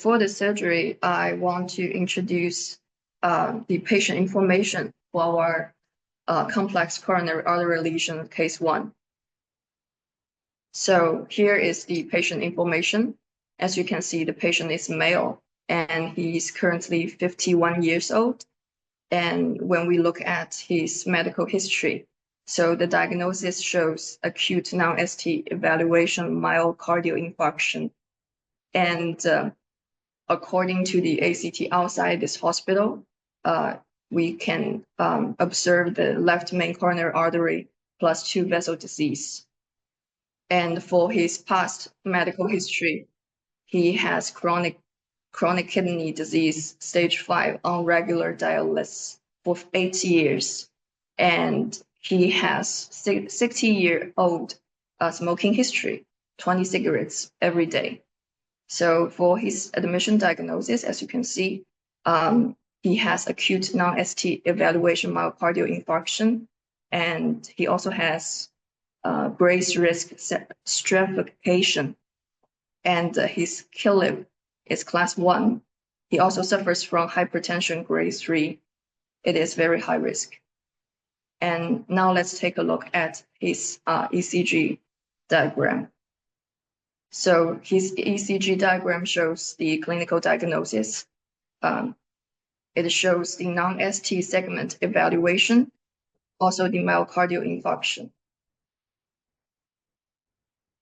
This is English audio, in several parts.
before the surgery, I want to introduce the patient information for our complex coronary artery lesion case 1. So here is the patient information. As you can see, the patient is male and he's currently 51 years old. And when we look at his medical history, so the diagnosis shows acute non-ST evaluation myocardial infarction. And according to the ACT outside this hospital, we can observe the left main coronary artery plus 2 vessel disease. And for his past medical history, he has chronic kidney disease, stage 5, on regular dialysis for 8 years. And he has 60-year-old smoking history, 20 cigarettes every day. So for his admission diagnosis, as you can see, he has acute non-ST evaluation myocardial infarction, and he also has grace risk stratification, and his KLIP is class 1. He also suffers from hypertension grade 3. It is very high risk. And now let's take a look at his ECG diagram. So his ECG diagram shows the clinical diagnosis. It shows the non-ST segment evaluation, also the myocardial infarction.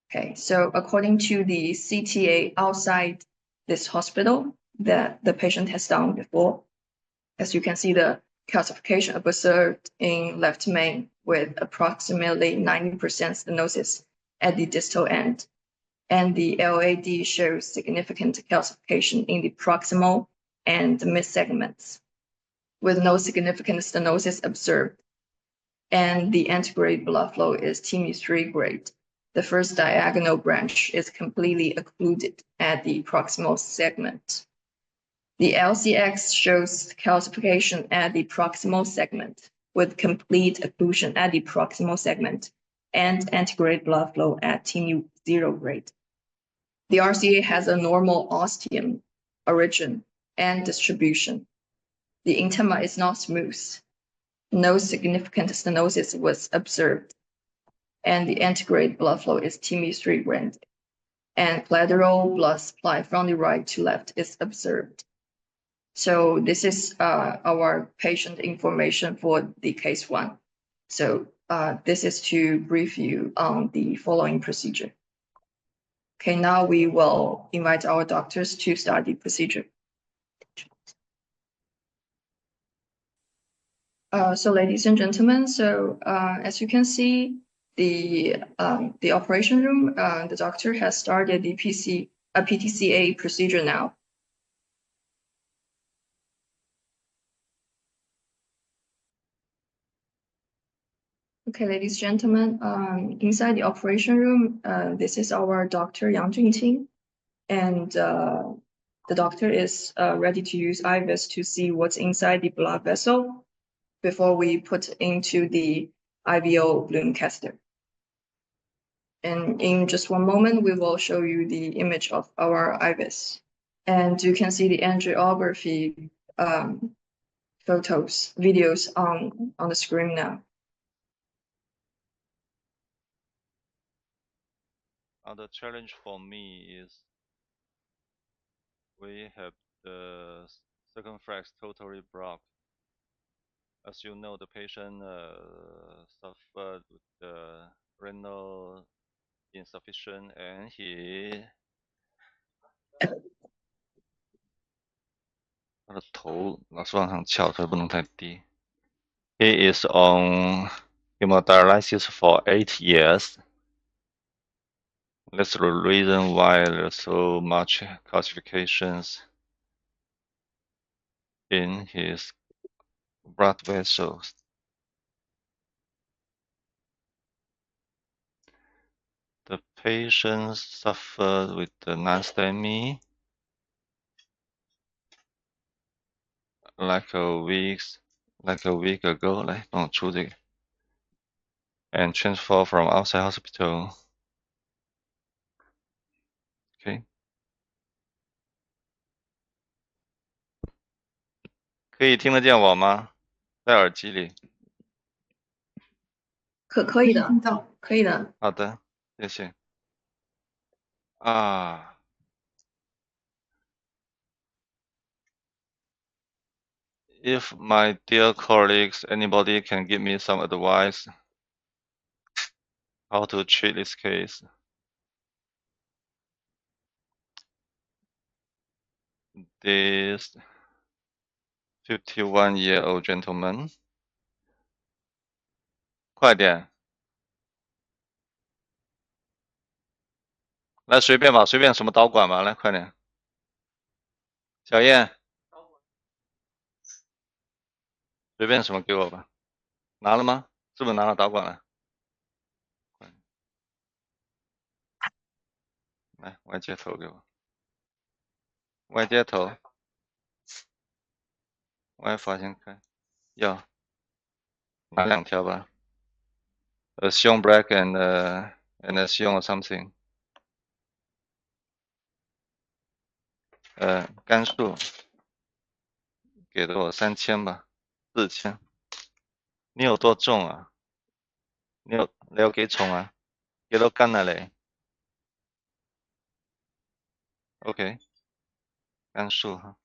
Okay, so according to the CTA outside this hospital that the patient has done before, as you can see, the calcification observed in left main with approximately 90% stenosis at the distal end. And the LAD shows significant calcification in the proximal and mid segments, with no significant stenosis observed. And the antegrade blood flow is TIMI3 grade. The first diagonal branch is completely occluded at the proximal segment. The LCX shows calcification at the proximal segment with complete occlusion at the proximal segment and antegrade blood flow at TIMI0 grade. The RCA has a normal ostium origin and distribution. The intima is not smooth. No significant stenosis was observed. And the antegrade blood flow is TIMI3 grade. And lateral blood supply from the right to left is observed. So this is our patient information for the case 1. So this is to brief you on the following procedure. Okay, now we will invite our doctors to start the procedure. So ladies and gentlemen, so as you can see, the operation room, the doctor has started the PTCA procedure now. Okay, ladies and gentlemen, inside the operation room, this is our Dr. Yang Junqing, and the doctor is ready to use IVIS to see what's inside the blood vessel before we put into the IVL balloon catheter. And in just one moment, we will show you the image of our IVIS. And you can see the angiography videos on the screen now. The challenge for me is we have the circumflex totally blocked. As you know, the patient suffered with the renal insufficient, and he 他的头老是往上翘，所以不能太低。He is on hemodialysis for 8 years. That's the reason why there's so much calcifications in his blood vessels. The patient suffered with the non-STEMI like a week ago, 来帮我出这个 and transfer from outside hospital. Okay. 可以听得见我吗？在耳机里。可以的，可以的。好的，谢谢。啊。If my dear colleagues, anybody can give me some advice how to treat this case. This 51-year-old gentleman. 快点，来随便吧，随便什么导管吧，来快点。小燕，随便什么给我吧。拿了吗？是不是拿了导管了？来，外接头给我。外接头。外发先开。要。拿2条吧。Assume black and assume something. 甘肃给了我3000吧，4000。你有多重啊？你有幾重啊？幾多斤啊你？OK，甘肃哈，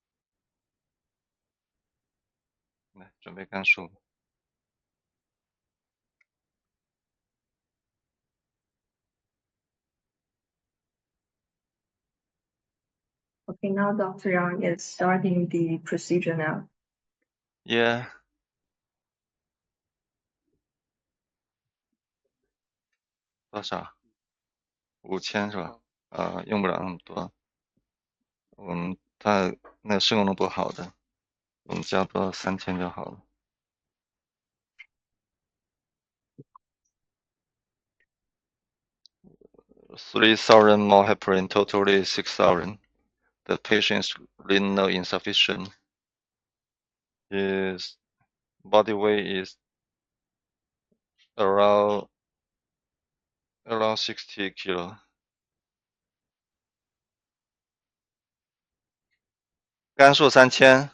來準備甘肅。Okay, now Dr. Yang is starting the procedure now. Yeah，多少？5000是吧？用不了那麼多。他那個腎功能不好的，我們加多3000就好了。3,000 more heparin, totally 6,000. The patient's renal insufficient. His body weight is around 60 kilo. 甘肃3000。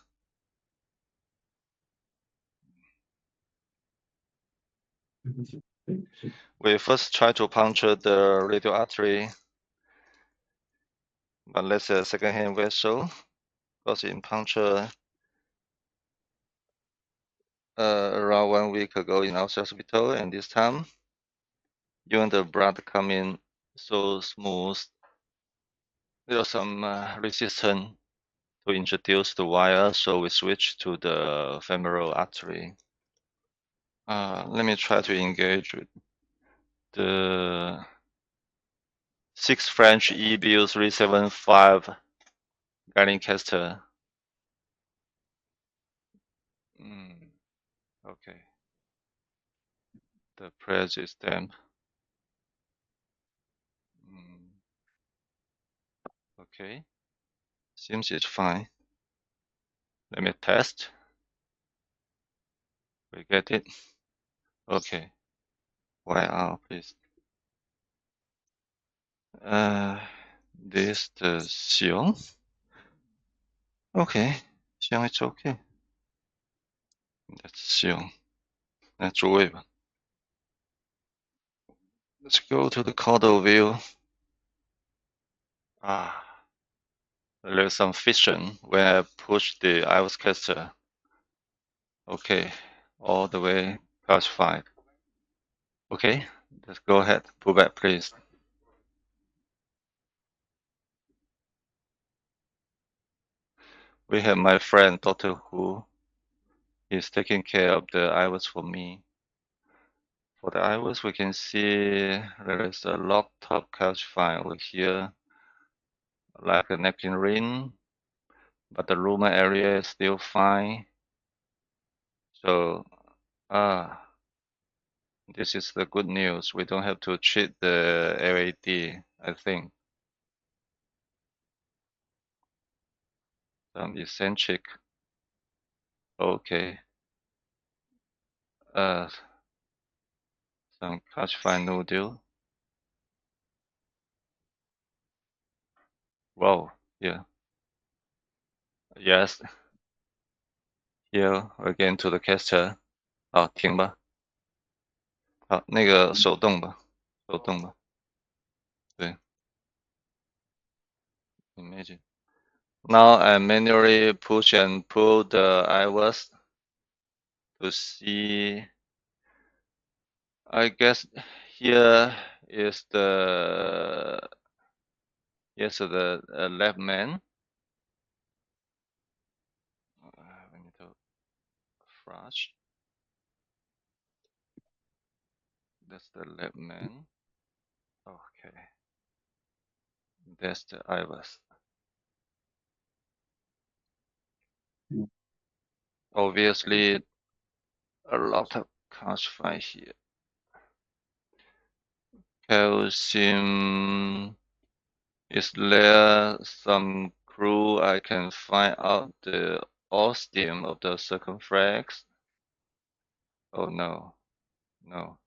We first try to puncture the radial artery, but let's say a second-hand vessel, because in puncture around 1 week ago in our hospital, and this time, even the blood coming so smooth, there was some resistance to introduce the wire, so we switched to the femoral artery. Let me try to engage with the 6 French EBU 375 guiding caster. Okay. The press is damp. Okay. Seems it's fine. Let me test. We get it. Okay. YR, please. This the Xiong. Okay. Xiong, it's okay. That's Xiong. That's wave. Let's go to the caudal view. There's some fission when I push the iris caster. Okay. All the way calcified. Okay. Let's go ahead. Pull back, please. We have my friend Dr. Hu. He's taking care of the iris for me. For the iris, we can see there is a lock top calcifying over here, like a napkin ring, but the lumen area is still fine. So, this is the good news. We don't have to treat the LAD, I think. Some eccentric. Okay. Some calcifying nodule. Wow, yeah. Yes. here again to the caster。好，停吧。好，那个手动吧，手动吧。对，imagine。Now I manually push and pull the IVS to see. I guess here is the left man. We need to flash. That's the left man. Okay. That's the IVS. Obviously, a lot of calcium here. Calcium. Is there some clue I can find out the ostium of the circumflex? Oh no, no.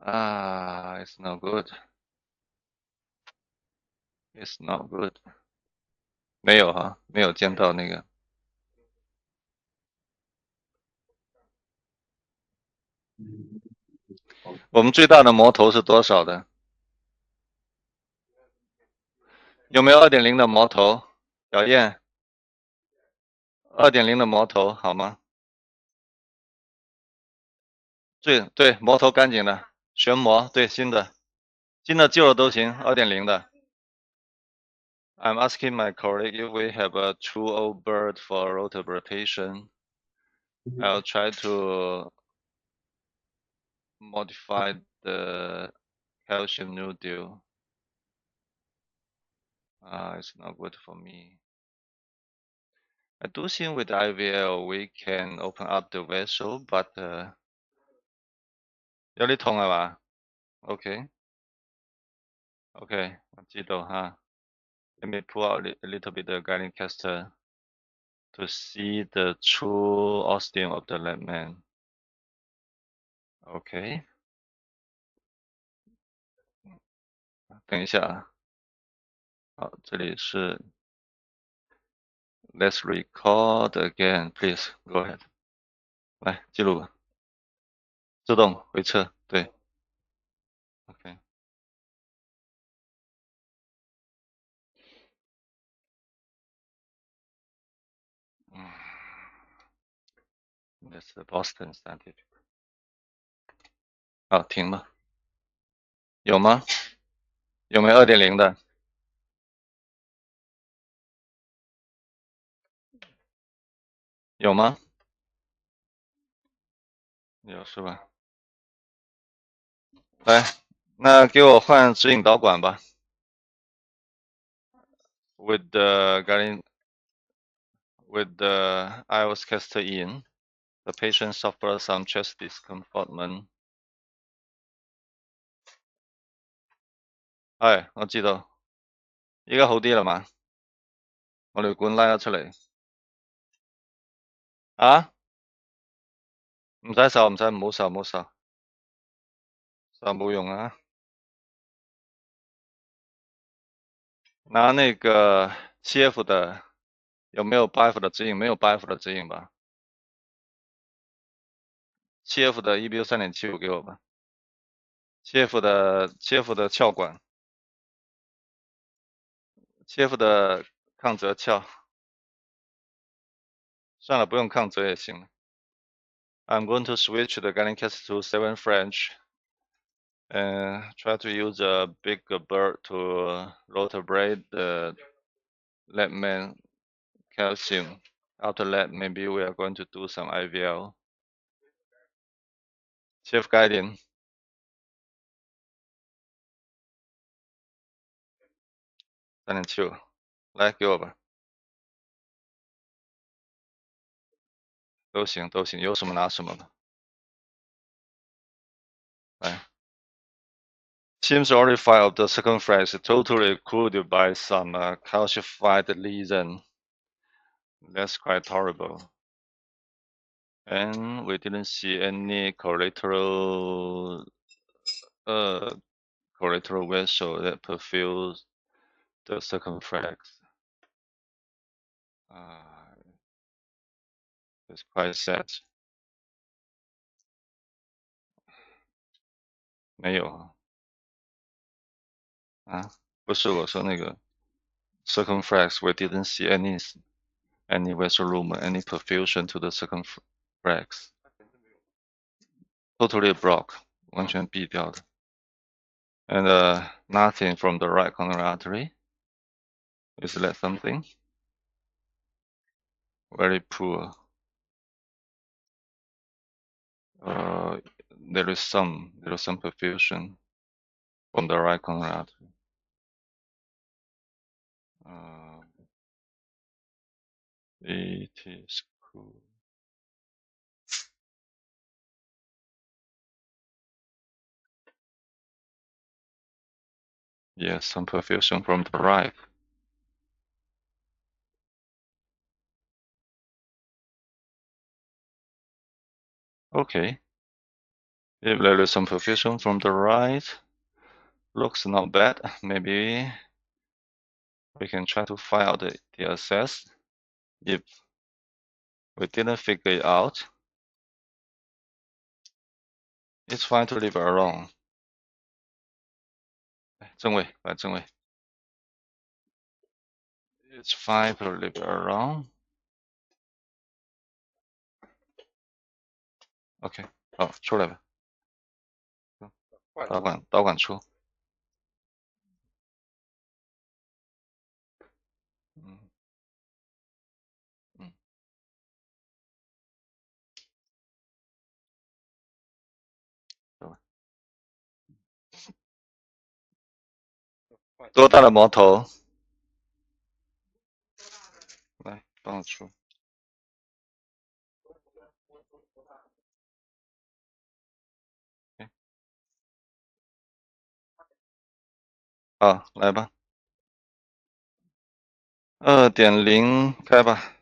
Ah, it's not good. It's not good. 没有哈，没有见到那个。我们最大的魔头是多少的？有没有2.0的魔头？小燕，2.0的魔头好吗？对，魔头干净的，旋魔，对，新的旧的都行，2.0的。I'm asking my colleague if we have a true old bird for rotation. I'll try to modify the calcium nodule. It's not good for me. I do think with IVL we can open up the vessel, but 有啲痛係嘛？Okay, okay，我知道哈。Let me pull out a little bit the guiding caster to see the true ostium of the left man. Okay，等一下啊。好，这里是 Let's record again, please. Go ahead. 来记录吧，自动回撤，对 ，OK。That's the Boston Scientific。好，停吧。有吗？有没有2.0的？有吗？有是吧？来，那给我换指引导管吧。With the iOS caster in, the patient suffers some chest discomfortment。係，我知道。依家好啲啦嘛？我條管拉咗出嚟。啊？唔使受，唔好受，受冇用啊。拿那个7F 的有没有 8F 的指引？没有 8F 的指引吧？7F 的 EBU 3.75给我吧。7F 的鞘管，7F 的抗折鞘。算了，不用抗折也行了。I'm going to switch the guiding cast to 7 French and try to use a big bird to rotate the left main calcium. After that, maybe we are going to do some IVL. Chief guiding. 3.75，来给我吧。都行，有什么拿什么吧。来。Seems orifice of the circumference totally occluded by some calcified lesion. That's quite horrible. And we didn't see any collateral vessel that perfused the circumflex. It's quite sad. 没有啊，不是我说那个 circumflex, we didn't see any vessel rumor, any perfusion to the circumflex. Totally block, 完全闭掉的。And nothing from the right coronary artery. Is that something? Very poor. There is some perfusion from the right coronary artery. It is cool. Yes, some perfusion from the right. Okay. If there is some perfusion from the right, looks not bad. Maybe we can try to find out the access. If we didn't figure it out, it's fine to leave it alone. 正位，摆正位。It's fine to leave it around. OK， 好，出来吧。导管出。多大的毛头？来，帮我出。好，来吧。2.0开吧。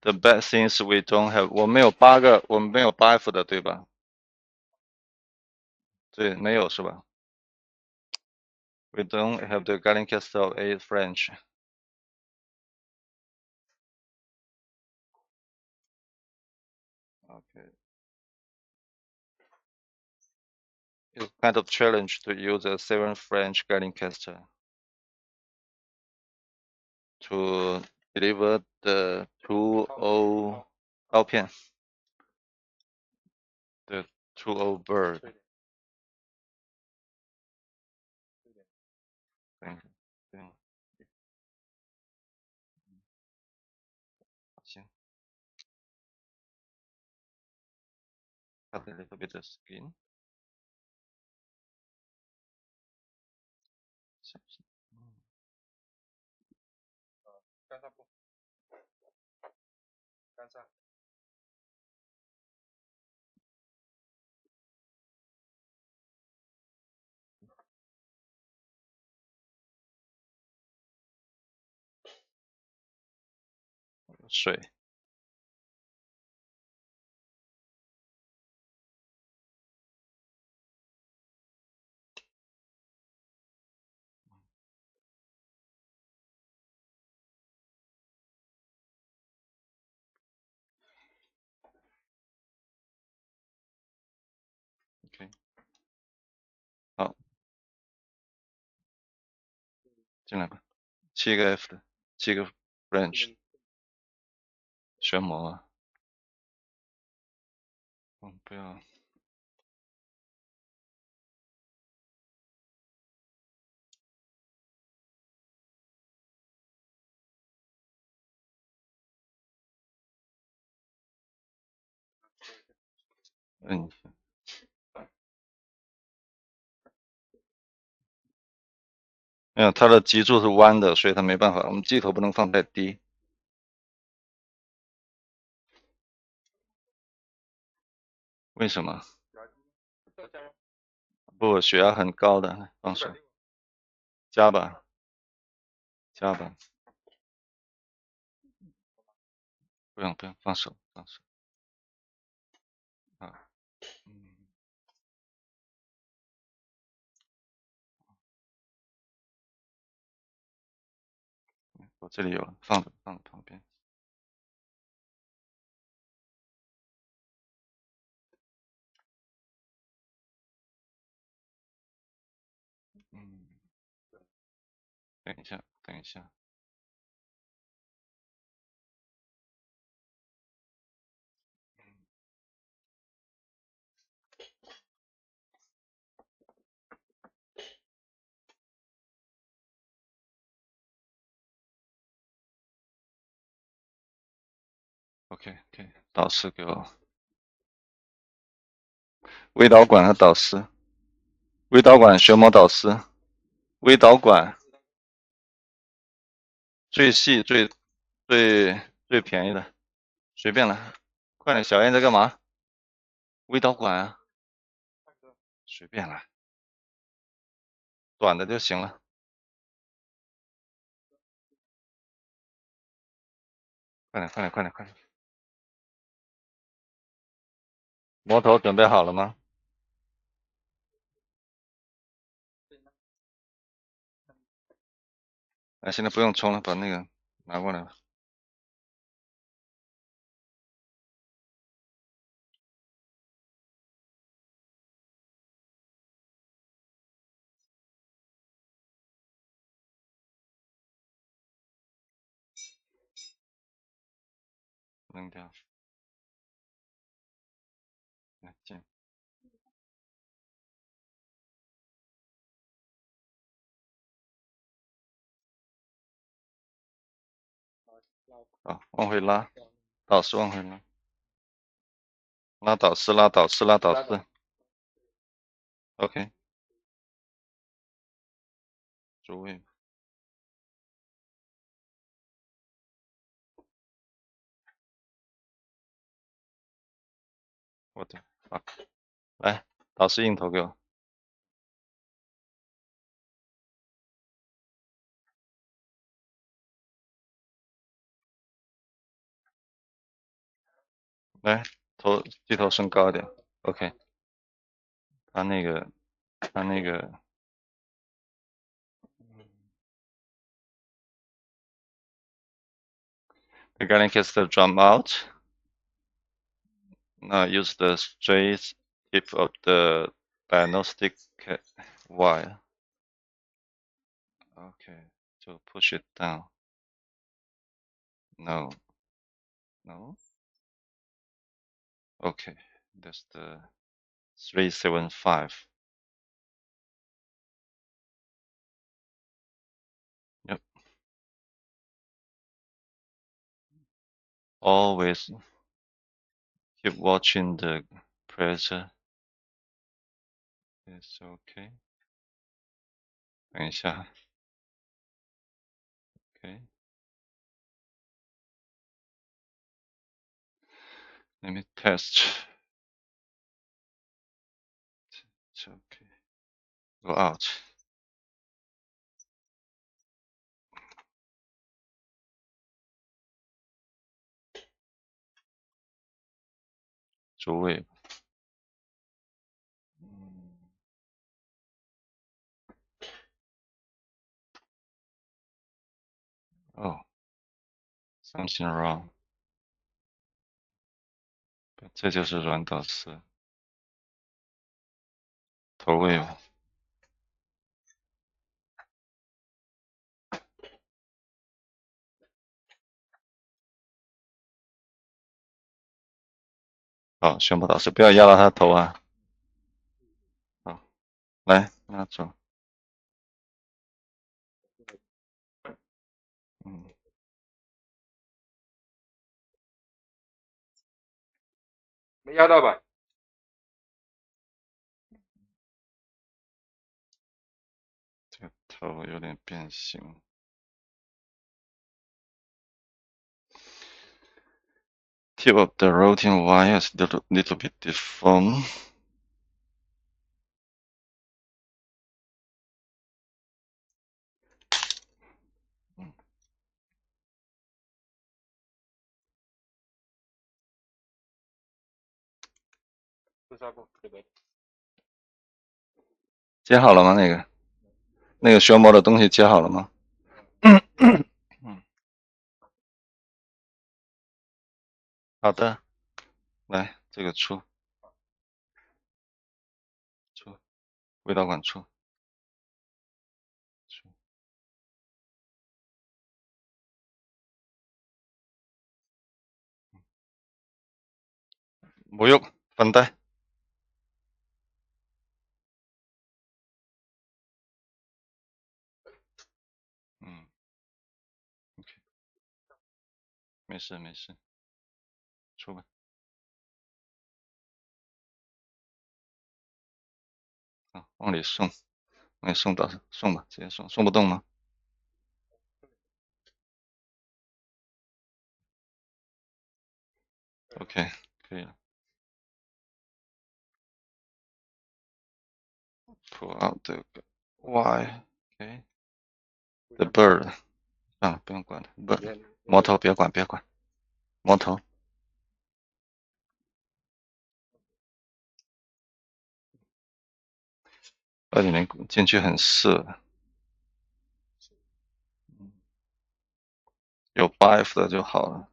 The bad things we don't have， 我们没有8F 的，对吧？对，没有是吧？ We don't have the guiding caster of 8 French. Okay. It's kind of challenge to use a 7 French guiding caster to deliver the 2.0 刀片 the 2.0 bird. 对，行。Cut a little bit of skin. Shui. OK， 好，进来吧。7个 F 的，7个 French 旋模啊。不要。嗯。没有，它的脊柱是弯的，所以它没办法。我们机头不能放太低。为什么？不，血压很高的，放手。加吧，加吧。不用，放手，放手。啊，我这里有，放着旁边。嗯，等一下，等一下。OK，导师给我。微导管和导师，微导管旋膜导师，微导管最细最便宜的，随便了，快点，小燕在干嘛？微导管啊，随便了，短的就行了，快点，魔头准备好了吗？哎，现在不用冲了，把那个拿过来吧。扔掉，来进。好，往回拉，导师往回拉，拉导师，OK，主位，我的，好，来，导师硬头给我，来，低头升高一点，OK，他那个。The guiding catheter drum out. Now use the straight tip of the diagnostic wire. Okay, to push it down. No. Okay, that's the 375. Yep. Always keep watching the pressure. It's okay. 等一下。Okay. Let me test. It's okay. Go out. 主位。Oh, something wrong. 这就是软导丝。头位吧。好，旋波导师不要压到他头啊。好，来拿走。没压到吧？这个头有点变形。Tip of the routing wire is a little bit deformed. 그接好了吗？那个旋膜的东西接好了吗？好的，来这个出胃导管出。不用反带。OK， 没事没事，出吧。啊，往里送，往里送到送吧，直接送，送不动吗 ？OK， 可以了。Pull out the Y，OK， the bird， 算了，不用管它，不，魔头别管，魔头。2.0进去很涩，有 8F 的就好了。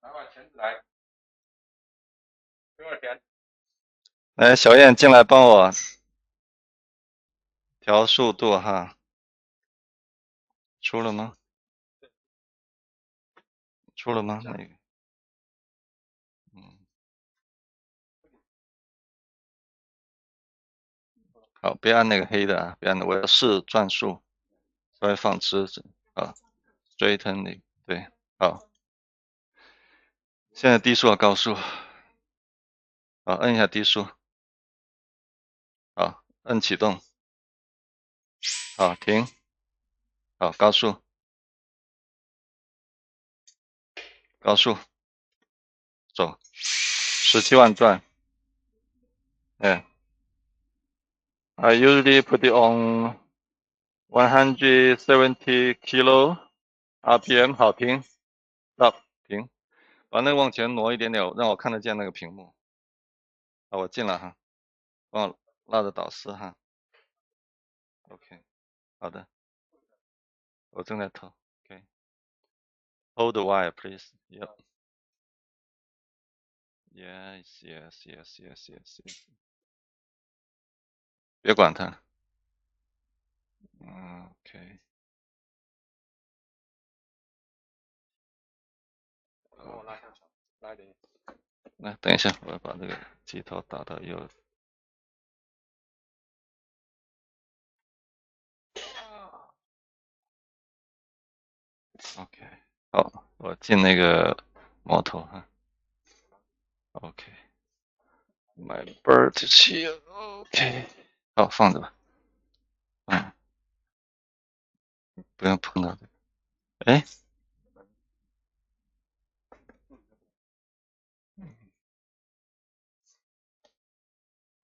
拿把钳子来，多少钱？来，小燕进来帮我调速度哈。出了吗？出了吗？那个，好，别按那个黑的啊，别按，我要试转速，稍微放直啊 ，straighten 那个，对，好。现在低速啊，高速？好，摁一下低速。好，摁启动。好，停。好，高速。高速。走。17万转。I usually put it on 170 kilo RPM。好，停。Stop， 停。把那个往前挪一点点，让我看得见那个屏幕。好，我进了哈，帮我拉着导丝哈。OK， 好的，我正在投。OK，Hold the wire, please. Yep. Yes. 别管它。OK。帮我拉向手，拉一点。来，等一下，我要把这个机头打到右。OK， 好，我进那个摩头哈。OK，My bird is here。OK， 好，放着吧。不要碰到这个。哎，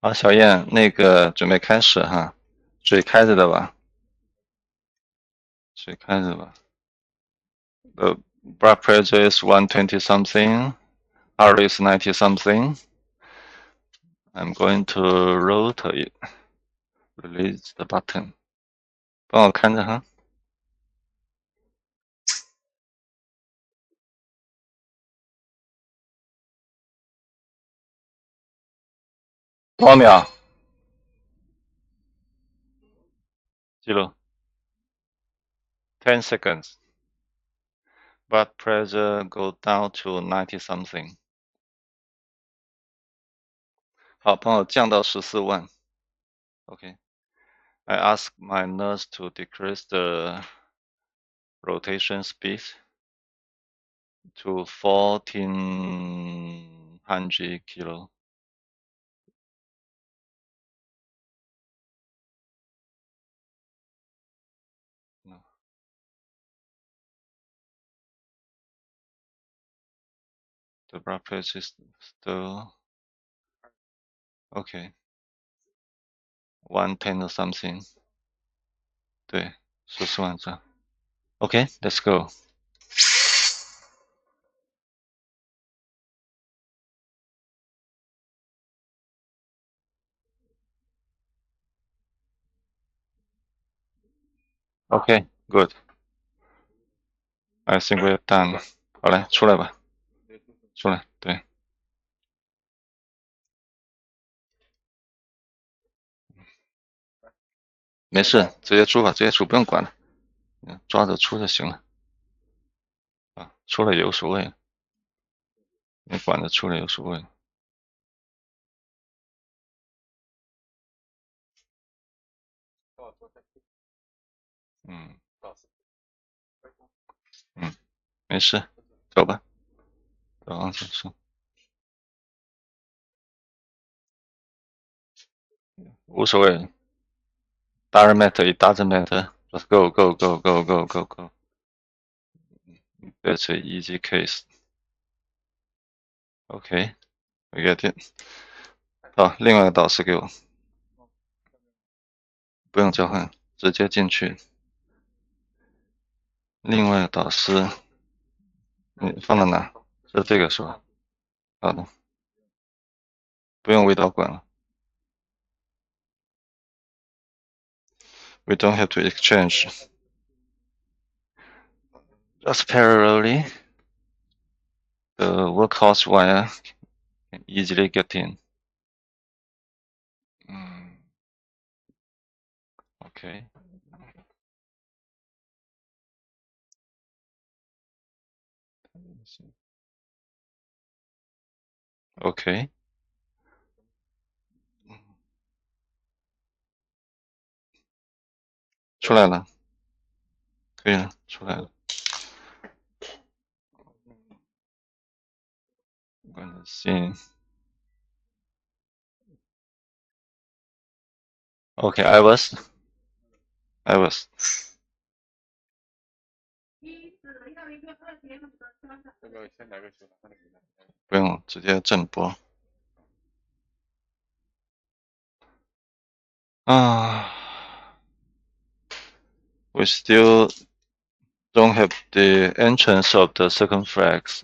好，小燕，那个准备开始哈，水开着的吧？水开着吧。The blood pressure is 120 something, heart rate is 90 something. I'm going to rotate it. Release the button. 帮我看着哈。多少秒？记录。10 seconds. Blood pressure go down to 90 something. 好，帮我降到14万。OK. I ask my nurse to decrease the rotation speed to 1400 kilo. No. The blood pressure is still okay. 110 or something. 对，14万转。Okay, let's go. Okay, good. I think we're done. 好嘞，出来吧，出来，对。没事，直接出吧，直接出，不用管了，抓着出就行了。啊，出了也无所谓，你管着出了也无所谓。嗯，没事，走吧，走往前走，无所谓。Doesn't matter, it doesn't matter. Just go, go, go, go, go, go, go. That's an easy case. Okay, we get it. 好，另外一个导师给我，不用交换，直接进去。另外一个导师，你放到哪？是这个是吧？好的，不用味道管了。We don't have to exchange. Just parallelly, the workhorse wire can easily get in. Okay. Okay. 出来了，可以了，出来了。行。Okay, I was. 不用，直接正播。We still don't have the entrance of the second flags.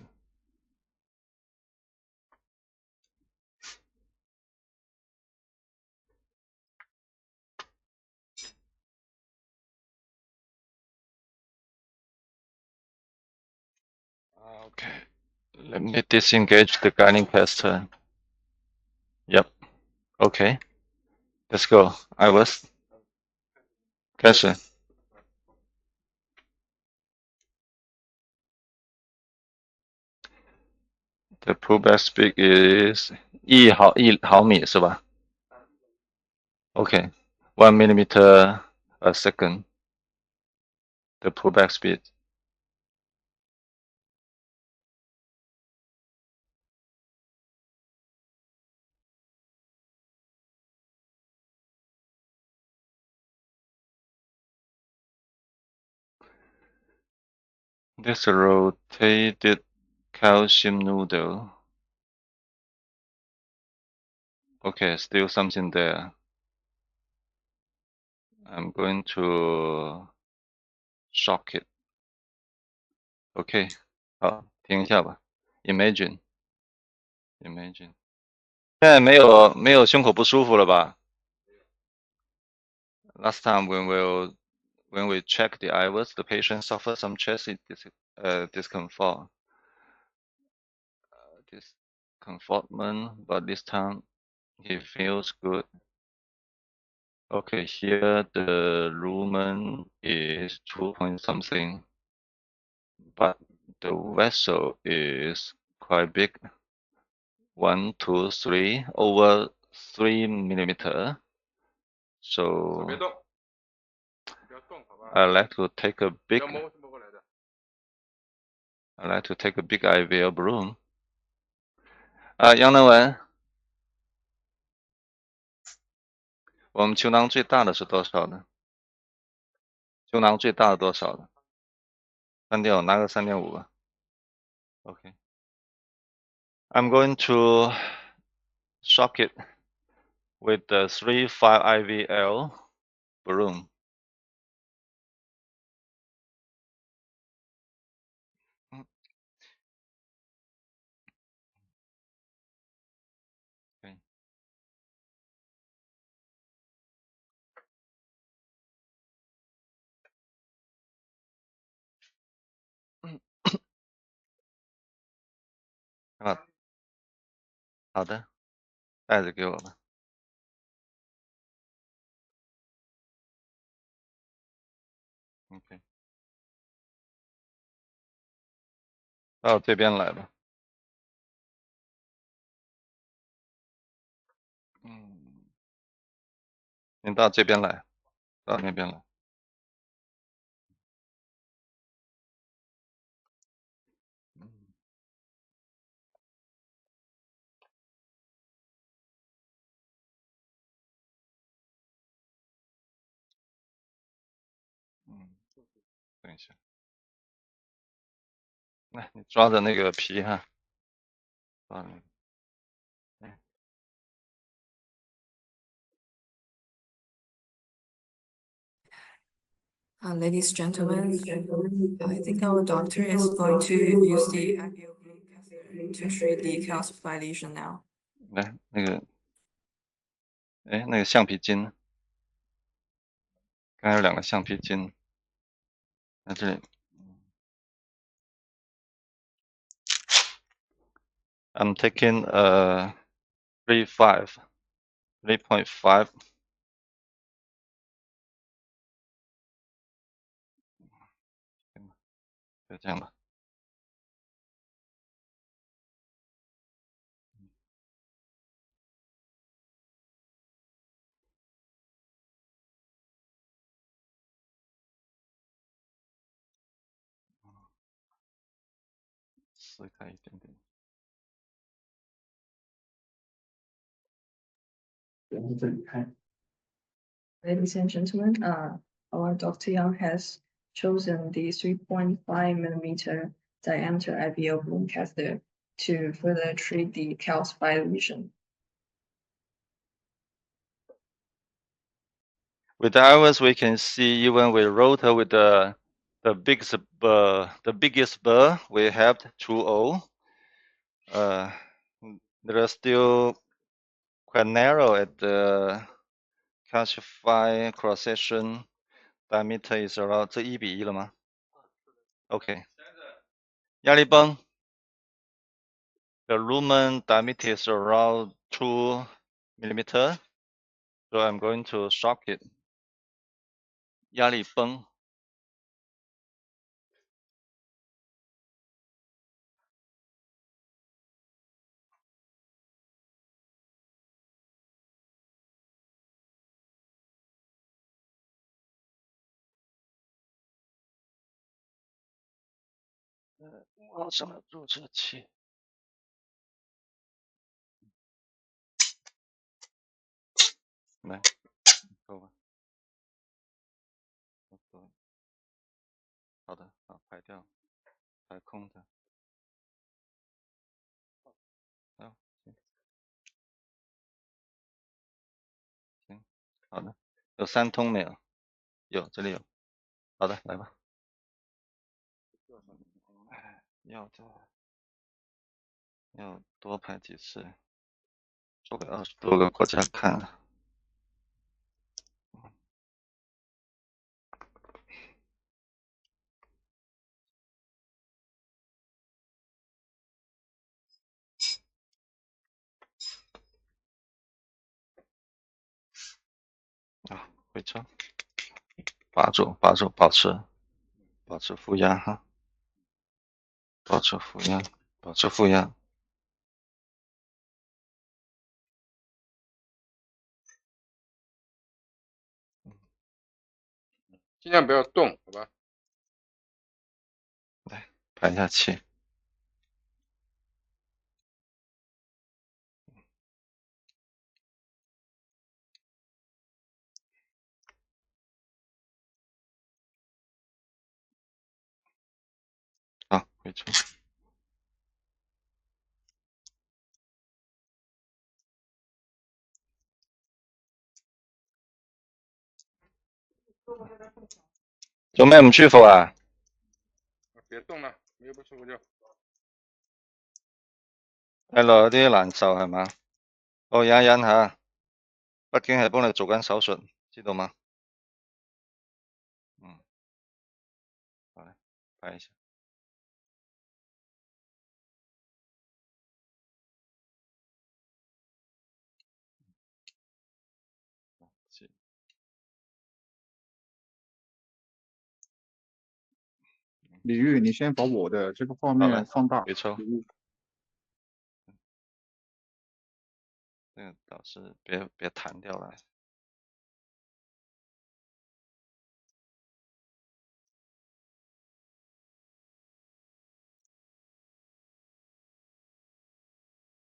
Okay. Let me disengage the guiding caster. Yep. Okay. Let's go. I was. 开始。The pullback speed is 1毫米是吧 ？Okay. 1 millimeter a second. The pullback speed. This rotated calcium noodle. Okay, still something there. I'm going to shock it. Okay, 好，停一下吧。Imagine. 现在没有胸口不舒服了吧 ？Last time when we checked the IVUS, the patient suffered some chest discomfort. Discomfortment, but this time he feels good. Okay, here the lumen is 2 point something, but the vessel is quite big. 1, 2, 3, over 3 millimeter. So I like to take a big IVL balloon. 杨能文，我们球囊最大的是多少呢？球囊最大的多少的？3.5，拿个3.5吧。Okay. I'm going to shock it with the 3.5 IVL balloon. Okay. 把好的，袋子给我吧。OK， 到我这边来吧。您到这边来，到那边来。等一下，来，你抓着那个皮哈，抓着那个。Ladies and gentlemen, I think our doctor is going to use the IVL catheter to treat the calcified lesion now. 来，那个，哎，那个橡皮筋呢，刚才有2个橡皮筋，在这里。I'm taking 3.5，就这样吧。撕开一点点。Ladies and gentlemen, our Dr. Yang has chosen the 3.5 millimeter diameter IVL balloon catheter to further treat the calcified lesion. With the iris, we can see even with rotor with the biggest burr we have 2.0. There are still quite narrow at the calcified cross section diameter is around 这1:1了吗 ？OK， 压力泵 the lumen diameter is around 2 millimeter, so I'm going to shock it. 压力泵。往上注射器。来，够吧？好的，好，排掉，排空的。啊，行，好的，有3通没有？有，这里有。好的，来吧。要多排几次，做个20多个国家看。啊，回车，把住，保持负压哈，保持负压。尽量不要动，好吧？来，排一下气。好，回车。做咩唔舒服啊？別動啦，如果不舒服就。睇落有啲難受係嘛？我忍一忍下，畢竟係幫你做緊手術，知道嗎？好，排一下。李玉，你先把我的这个画面放大。没错。李玉，这个导师别弹掉了。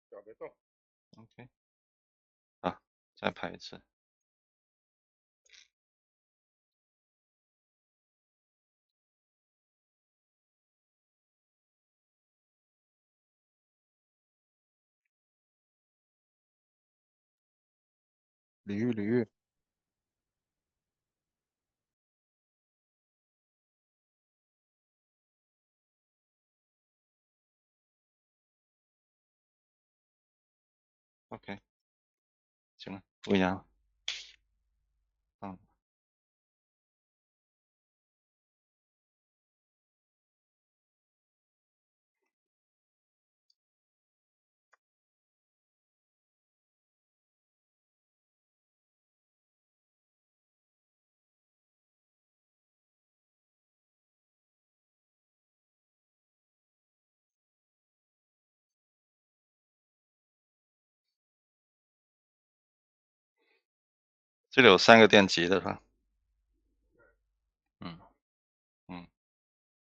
脚别动。OK， 好，再拍一次。李玉，李玉。OK， 行了，不一样。这里有3个电极的是吧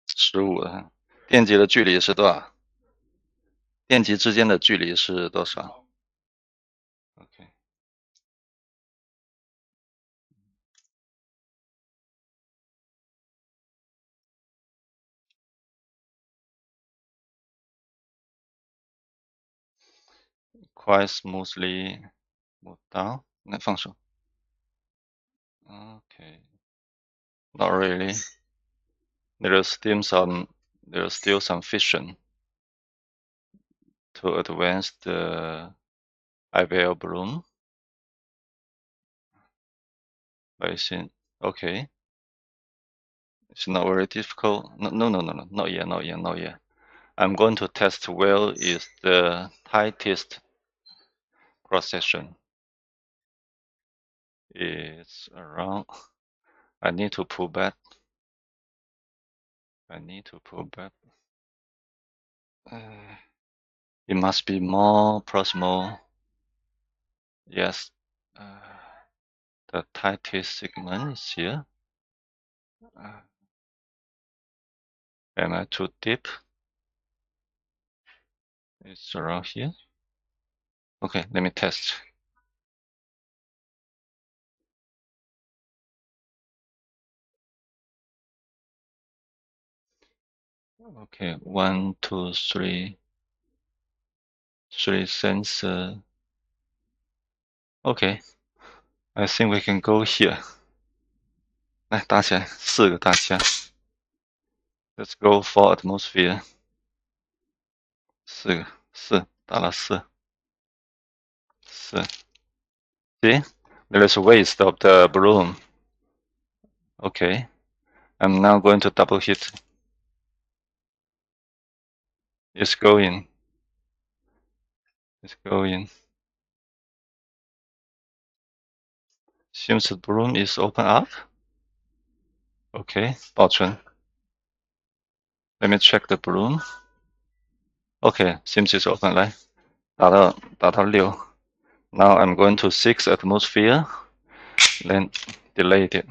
？15的，电极的距离是多少？电极之间的距离是多少 ？OK。Quite smoothly move down. 那放手。Okay. Not really. There's still some friction to advance the IVL balloon. But okay. It's not very difficult. No, not yet. I'm going to test where is the tightest cross section. It's around. I need to pull back. It must be more proximal. Yes. The tightest segment is here. Am I too deep? It's around here. Okay, let me test. Okay, 1, 2, 3. 3 sensor. Okay, I think we can go here. 来，打起来，4个大枪。Let's go for atmosphere. 4个，4打了4。See, there is a waste of the balloon. Okay, I'm now going to double hit. It's going. Seems the balloon is open up. Okay, 保存。Let me check the balloon. Okay, seems it's open. 来，打到6。Now I'm going to 6 atmosphere, then delay it.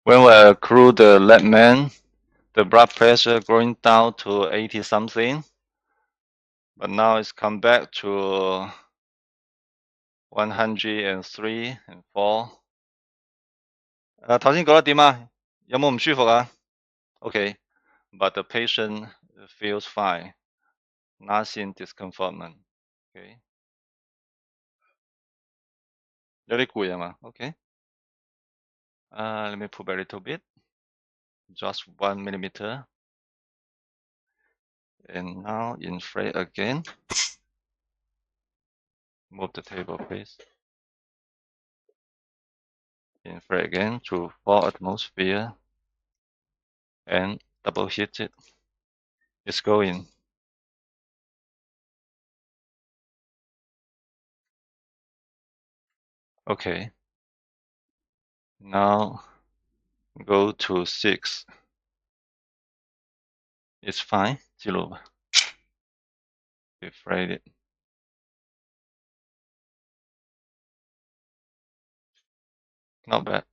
When we accrue the left main, the blood pressure going down to 80 something, but now it's come back to 103 and 4. 頭先講得點啊？有冇唔舒服啊？ Okay, but the patient feels fine. Nothing discomfortment. Okay. 有啲攰係嘛？ Okay. Let me pull back a little bit. Just 1 millimeter. And now inflate again. Move the table, please. Inflate again to 4 atmosphere. And double hit it. It's going. Okay. Now Go to 6. It's fine. 记录吧。Deflate it. Not bad.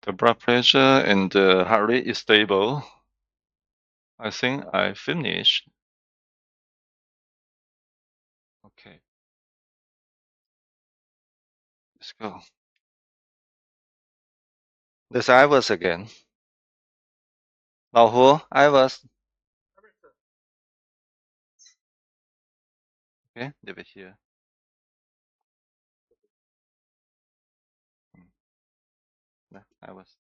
The blood pressure and the heart rate is stable. I think I finished. Okay. Let's go. There's Iris again. 老胡 Iris. Okay, leave it here. Iris.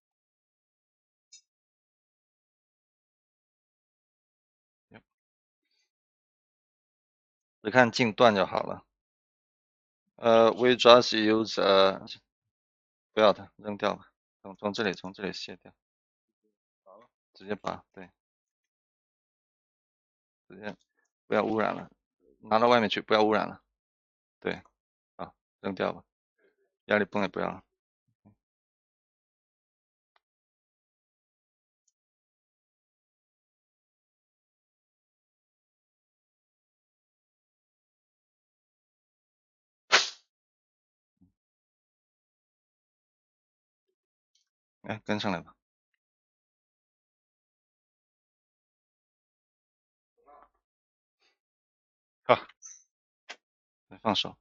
Yep. 只看近段就好了。We just use 不要的，扔掉吧。从这里卸掉。直接拔，对。直接不要污染了，拿到外面去，不要污染了。对，好，扔掉吧。压力泵也不要了。来，跟上来吧。好，来放手。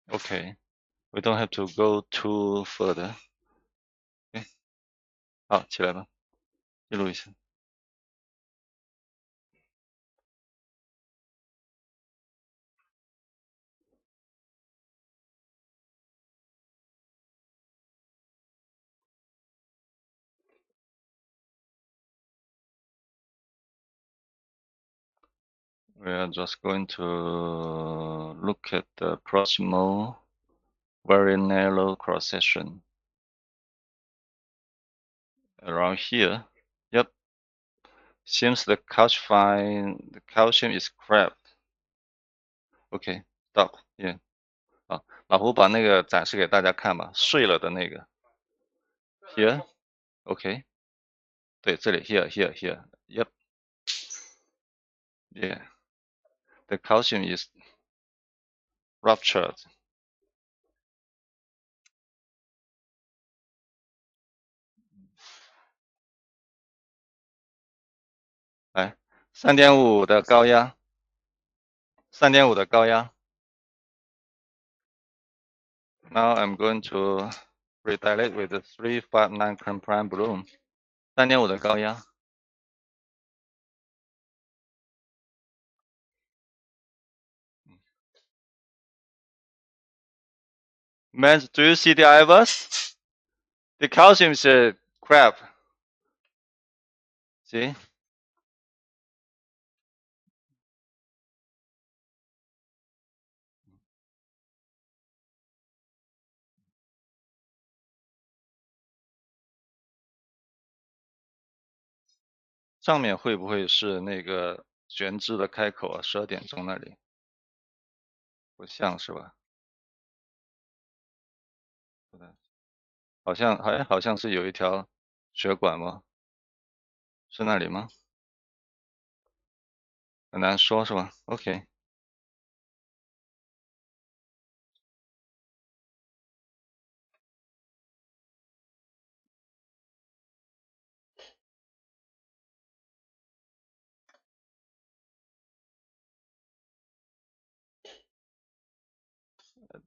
Okay, we don't have to go too further. Okay. 好，起来吧，记录一下。We are just going to look at the proximal very narrow cross section around here. Yep. Seems the calcium is cracked. Okay, stop. Yeah. 好，老胡把那个展示给大家看吧，碎了的那个。Here. Okay. 对，这里 here. Yep. Yeah. The calcium is ruptured. 来，3.5的高压，3.5的高压。Now I'm going to redilate with the 359 comprime balloon. 3.5的高压。Man, do you see the Iris? The calcium is crap. See? 上面会不会是那个悬置的开口啊？12点钟那里，不像是吧？不太，好像是有一条血管吗？是那里吗？很难说，是吧 ？OK。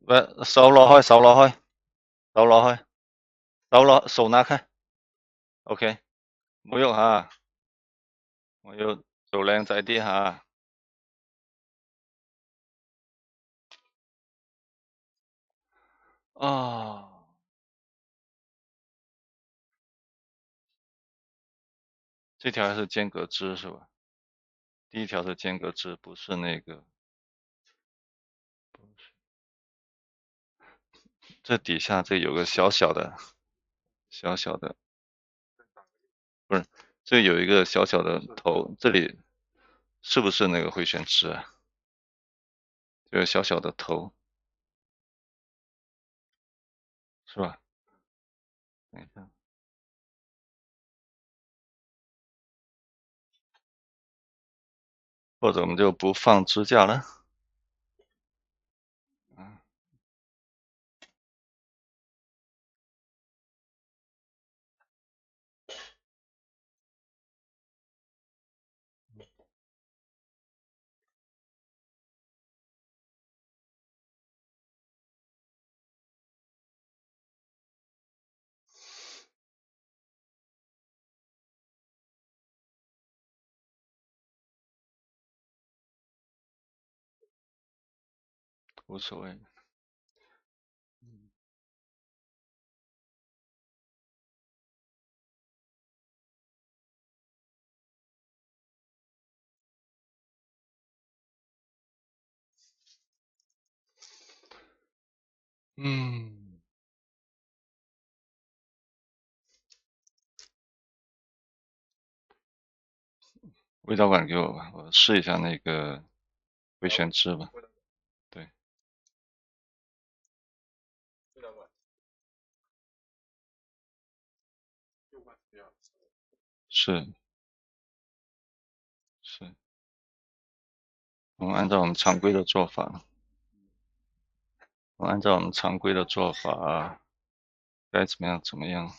喂，手攞開，手攞開，手攞開，手拿開。OK，唔好喐下，我要做靚仔啲下。哦，这条还是间隔支是吧？第一条是间隔值，不是那个，不是。这底下这有个小小的，不是，这有一个小小的头，这里是不是那个回旋值啊？这个小小的头，是吧？等一下，或者我们就不放支架了。无所谓。味道管给我吧，我试一下那个回旋值吧。对。是。我们按照我们常规的做法，该怎么样怎么样。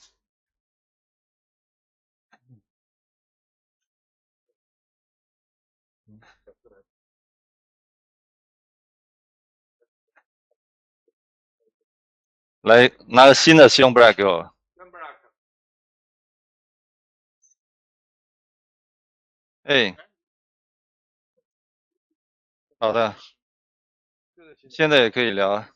来，拿个新的信用 black 给我。哎，好的，现在也可以聊啊。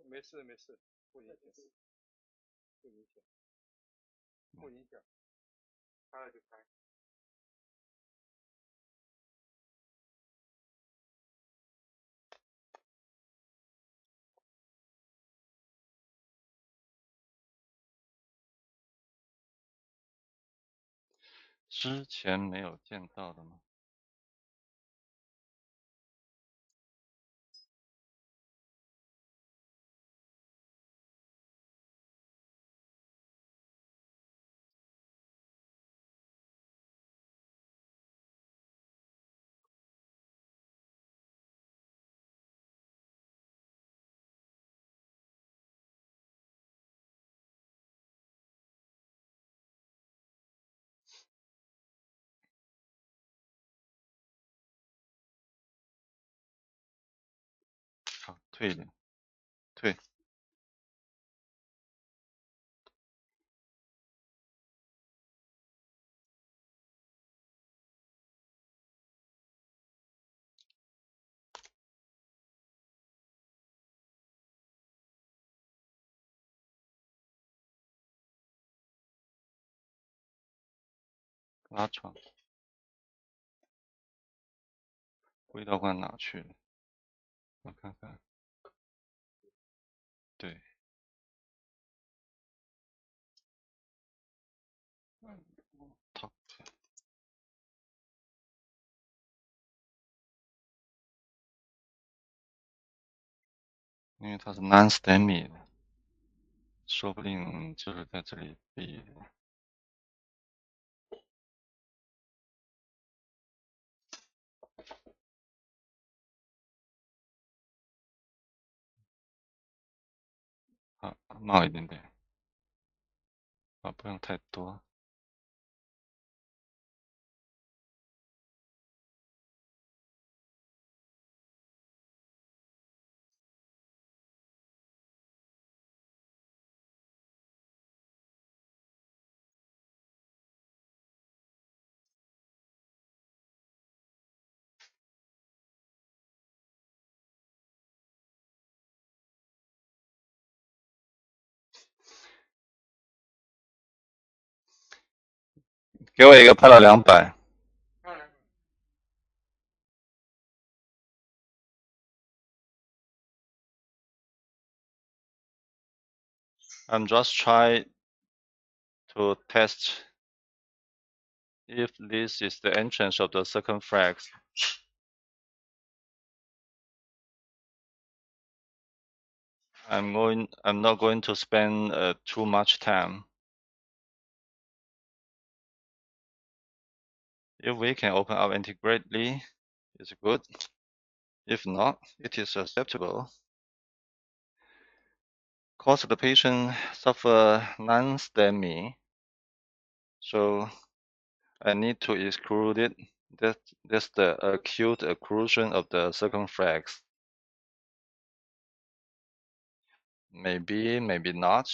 没事，不影响，不影响，开了就开。之前没有见到的吗？好，退一点，退。拉床。味道罐哪去了？我看看。对。top，因为它是 non-STEMI 的，说不定就是在这里闭。好，冒一点点。啊，不用太多。给我一个拍了200。I'm just trying to test if this is the entrance of the circumflex. I'm not going to spend too much time. If we can open up integrately, it's good. If not, it is acceptable. Cause the patient suffer non-STEMI, so I need to exclude it. That's the acute occlusion of the circumflex. Maybe, maybe not.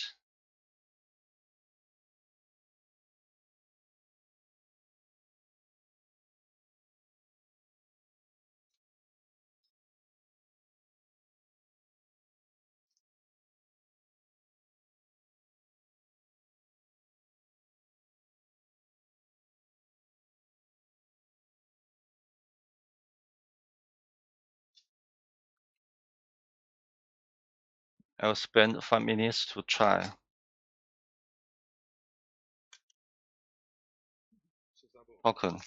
I'll spend 5 minutes to try. Token.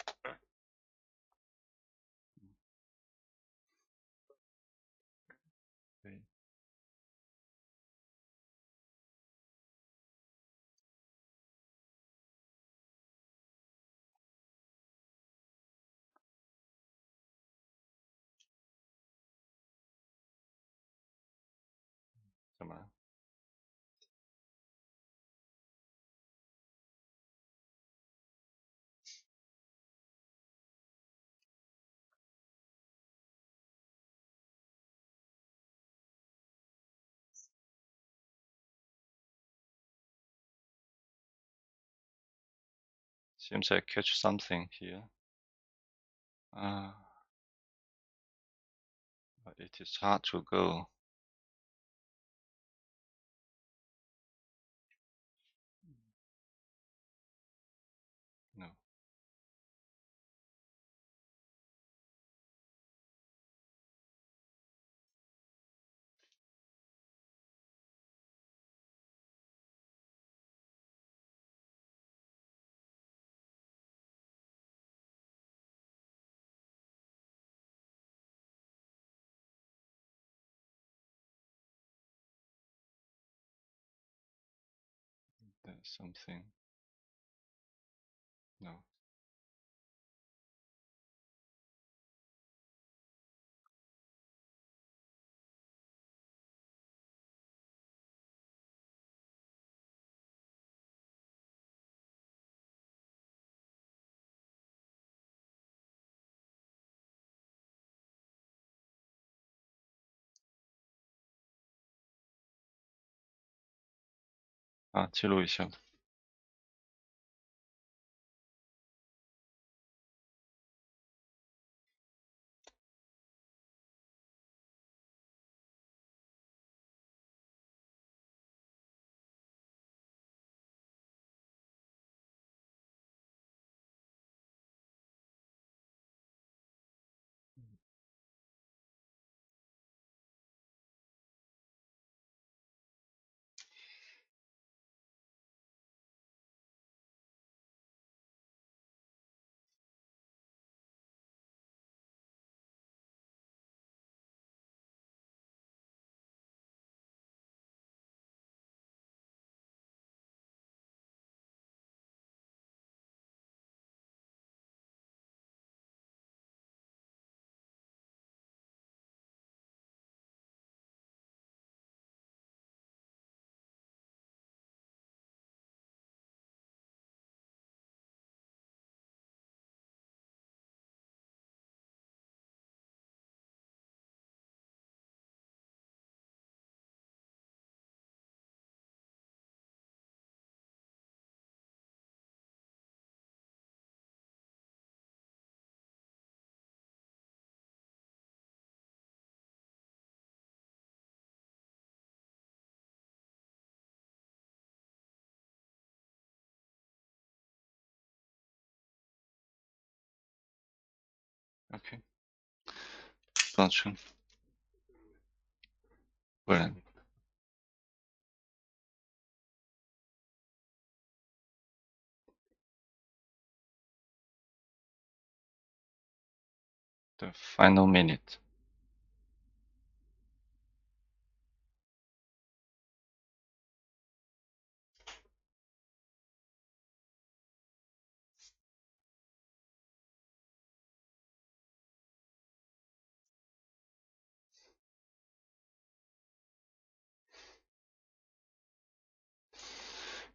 Come on. Seems I catch something here. But it is hard to go. No. There's something. No. 아, 记录一下。OK， 多少圈？不然。The final minute.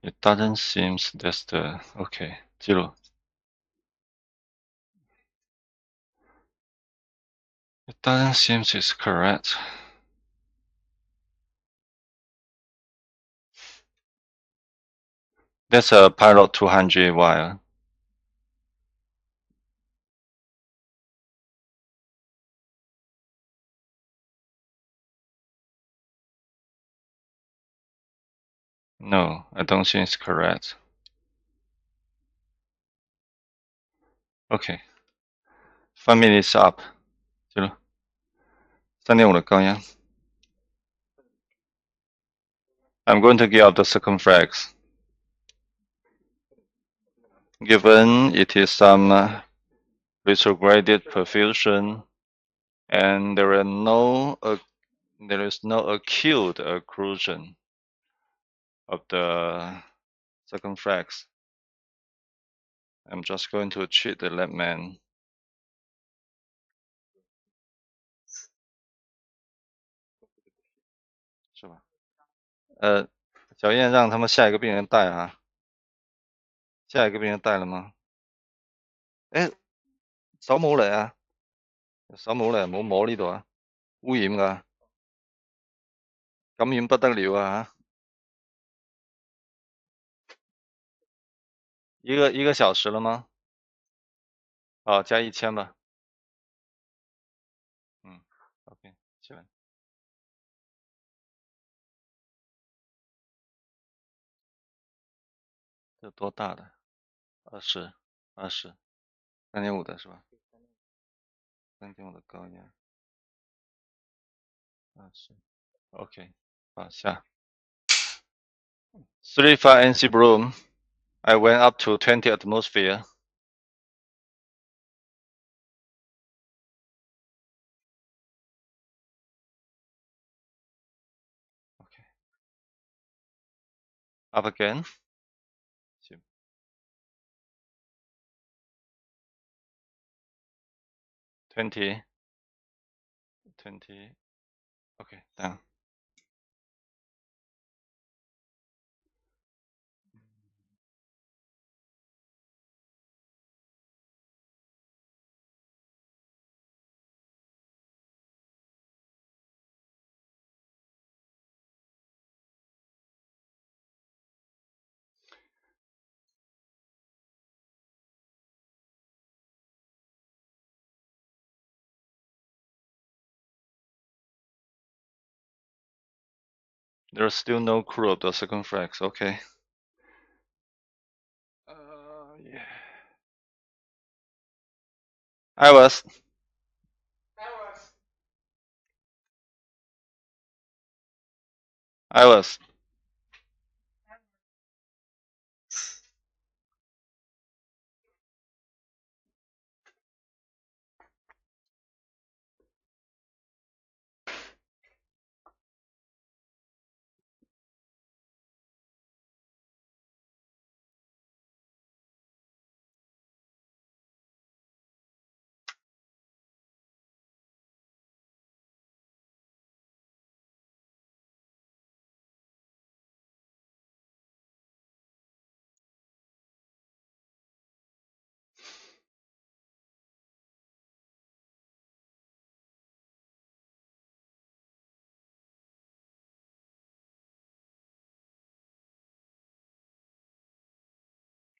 It doesn't seem that's the OK 记录。It doesn't seem it's correct. That's a Pilot 200 wire. No, I don't think it's correct. OK, 5 minutes up. 记录。3.5的高压。I'm going to give up the second flex. Given it is some retrograded perfusion and there is no acute occlusion of the second flex, I'm just going to treat the left man. 是吧？小燕让他们下一个病人带啊。下一个病人帶啦嘛？誒，手冇嚟啊！手冇嚟，唔好摸呢度啊！污染㗎，感染不得了啊！一個小時了嗎？哦，加1000吧。OK， 起來。這多大的？20， 3.5的是吧？3.5的高壓。20 OK， 好，下。35 NC broom. I went up to 20 atmosphere. Okay. Up again. 20. Okay, down. There's still no crew of the second flex. Okay. Yeah. I was.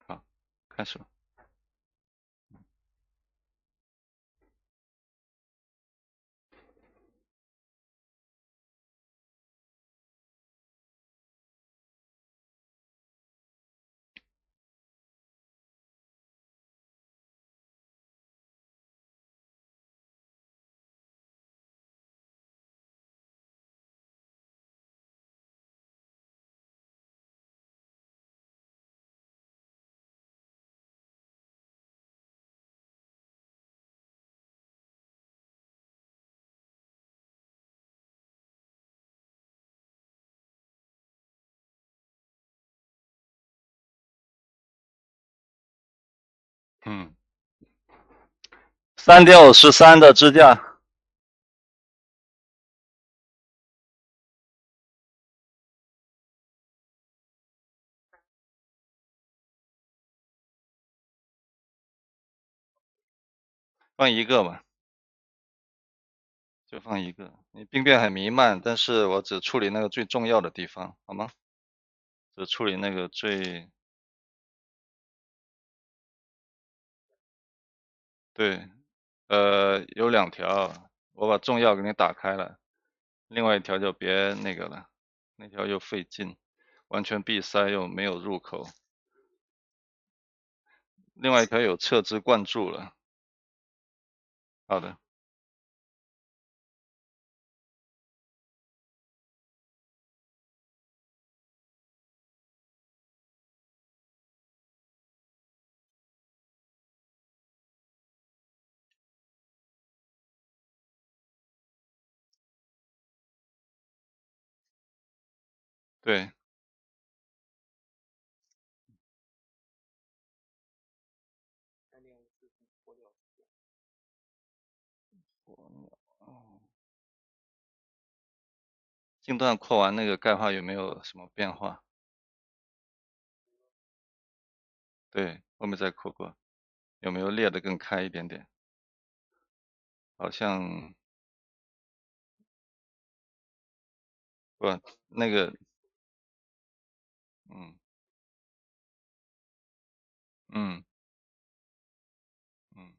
Oh, 开始了。3.513的支架。放一个吧，就放一个。你病变很弥漫，但是我只处理那个最重要的地方，好吗？只处理那个最……对，有2条，我把重要给你打开了，另外一条就别那个了，那条又费劲，完全闭塞又没有入口，另外一条有侧支灌注了。好的。对。近段扩完那个钙化有没有什么变化？对，后面再扩过，有没有裂得更开一点点？好像不，那个，嗯嗯嗯，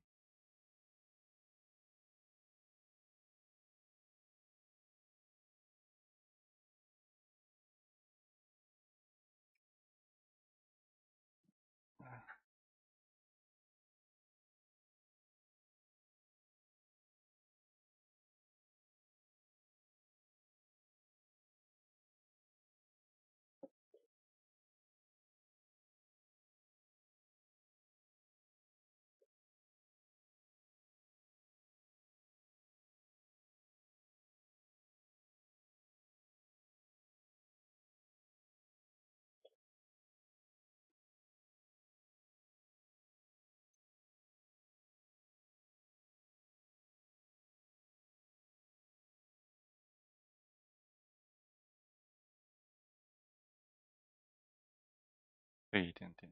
对一点点。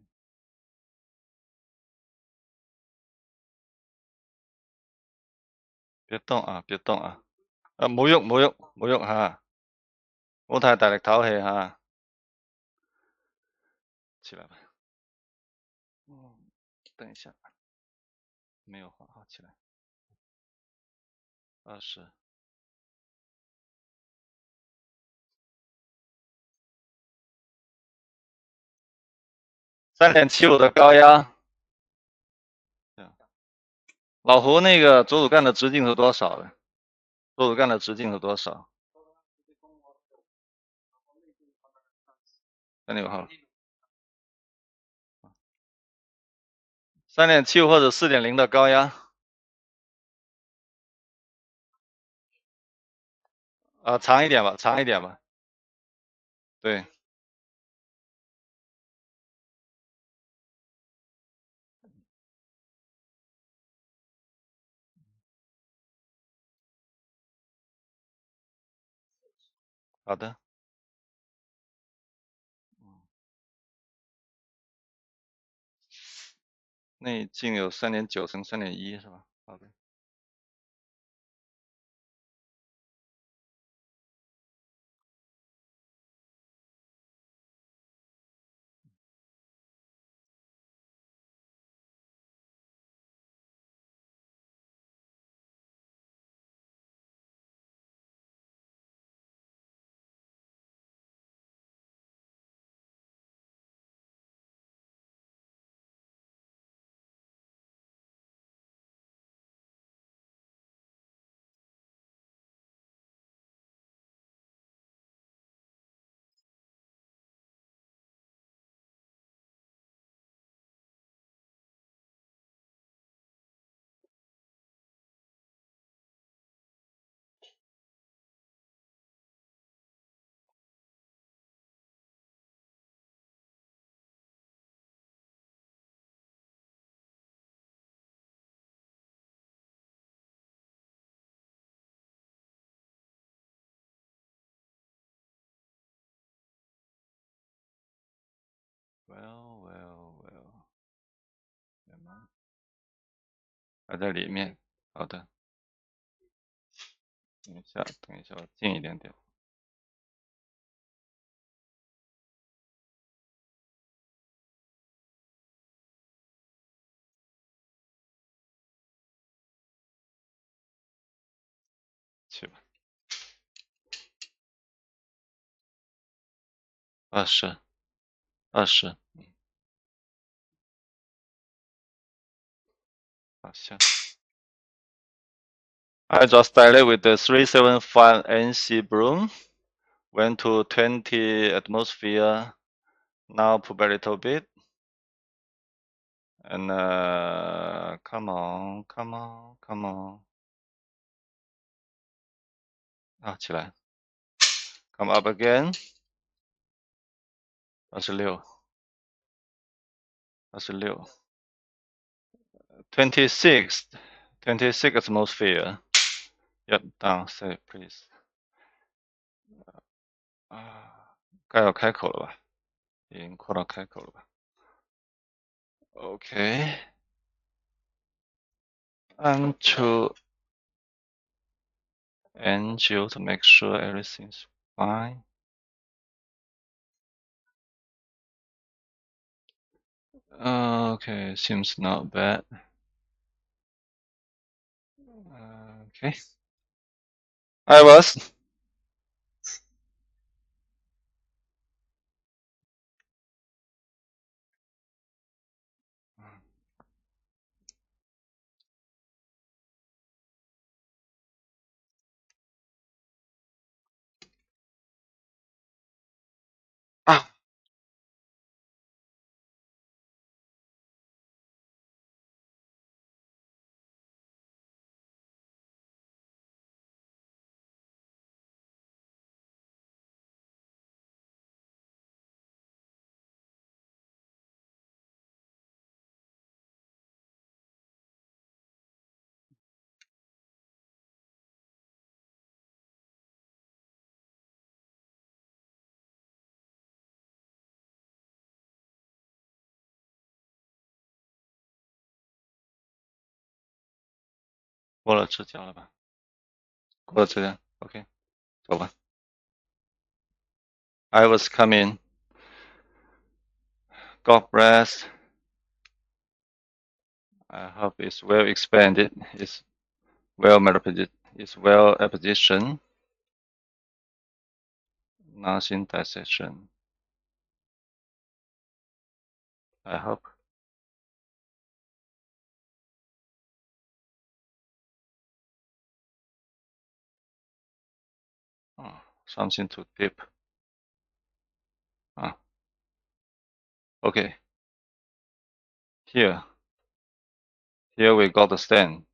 別動啊，別動啊！冇喐冇喐冇喐嚇，冇太大力唞氣嚇，起來吧。等一下，沒有好，起來。20。3.75的高压。老胡那个左主干的直径是多少的？左主干的直径是多少？3.5号。3.75或者4.0的高压。长一点吧，长一点吧。对。好的。内径有3.9乘3.1是吧？好的。还在里面。好的，等一下，等一下，我近一点点。去吧。20，好像。I just started with the 375 NC broom, went to 20 atmosphere, now put a little bit, and come on, come on, come on. 啊，起来 ，come up again. 26 26 26 atmosphere. Yep, down, save please. 啊，该要开口了吧？已经扩到开口了吧 ？OK. And to angio to make sure everything's fine. Okay, seems not bad. Okay. I was. Ah.过了指甲了吧？过了指甲 ，OK， 走吧。I was coming. God bless. I hope it's well expanded. It's well positioned. Nothing dissection. I hope. Oh, something too deep. Ah. Okay. Here we got the stand.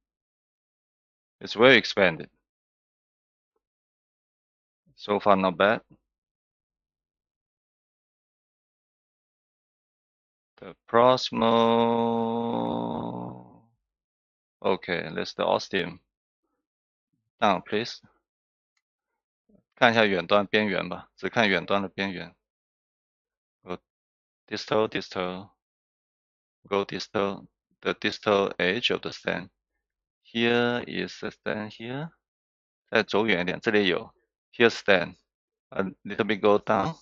It's well expanded. So far not bad. The proximal. Okay, let's the Austin. Down, please. 看一下远端边缘吧，只看远端的边缘。Go distal, distal. Go distal. The distal edge of the stand. Here is the stand here. 再走远一点，这里有。Here stand. A little bit go down.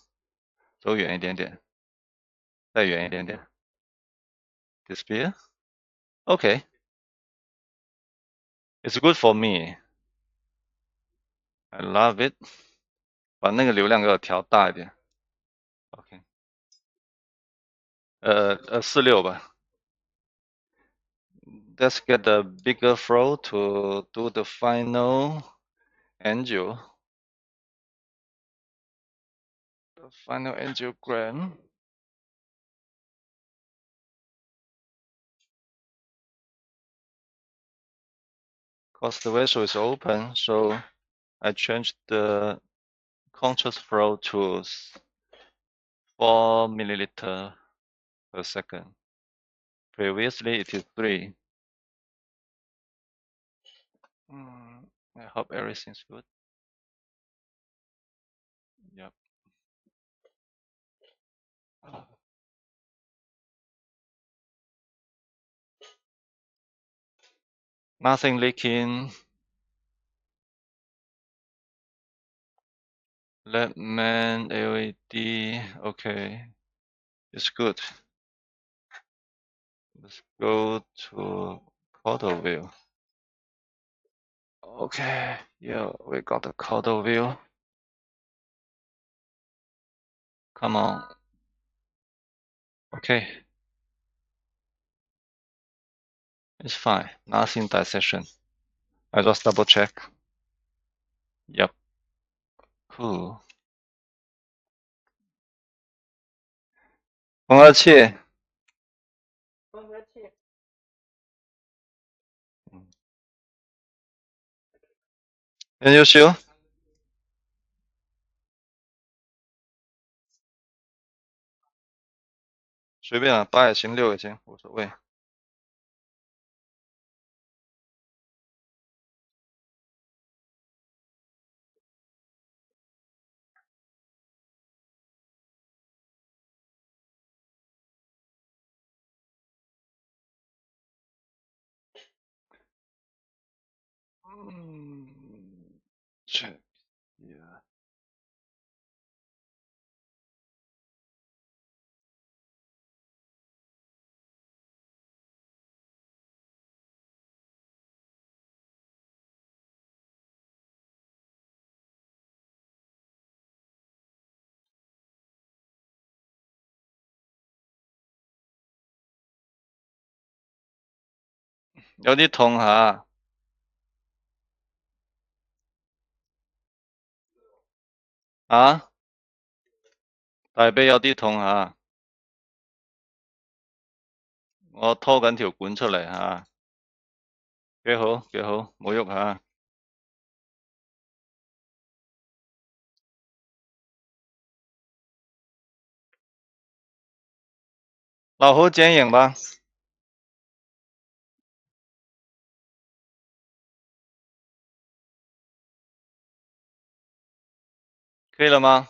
走远一点点，再远一点点。Disappear. Okay. It's good for me. I love it. 把那个流量给我调大一点。OK。46吧。Let's get a bigger flow to do the final angio. The final angiogram. Because the vessel is open, so I changed the contrast flow to 4 milliliter per second. Previously it is 3. I hope everything's good. Yep. Nothing leaking. Left main LED. Okay, it's good. Let's go to caudal view. Okay, yeah, we got the caudal view. Come on. Okay. It's fine. Nothing dissection. I just double check. Yep. Cool. 混合器。混合器。研究修。随便啊，8也行，6也行，无所谓。check yeah。有啲痛下。啊？大髀有啲痛下。我拖緊條管出嚟嚇。幾好幾好，冇喐下。老侯剪影吧。可以了吗？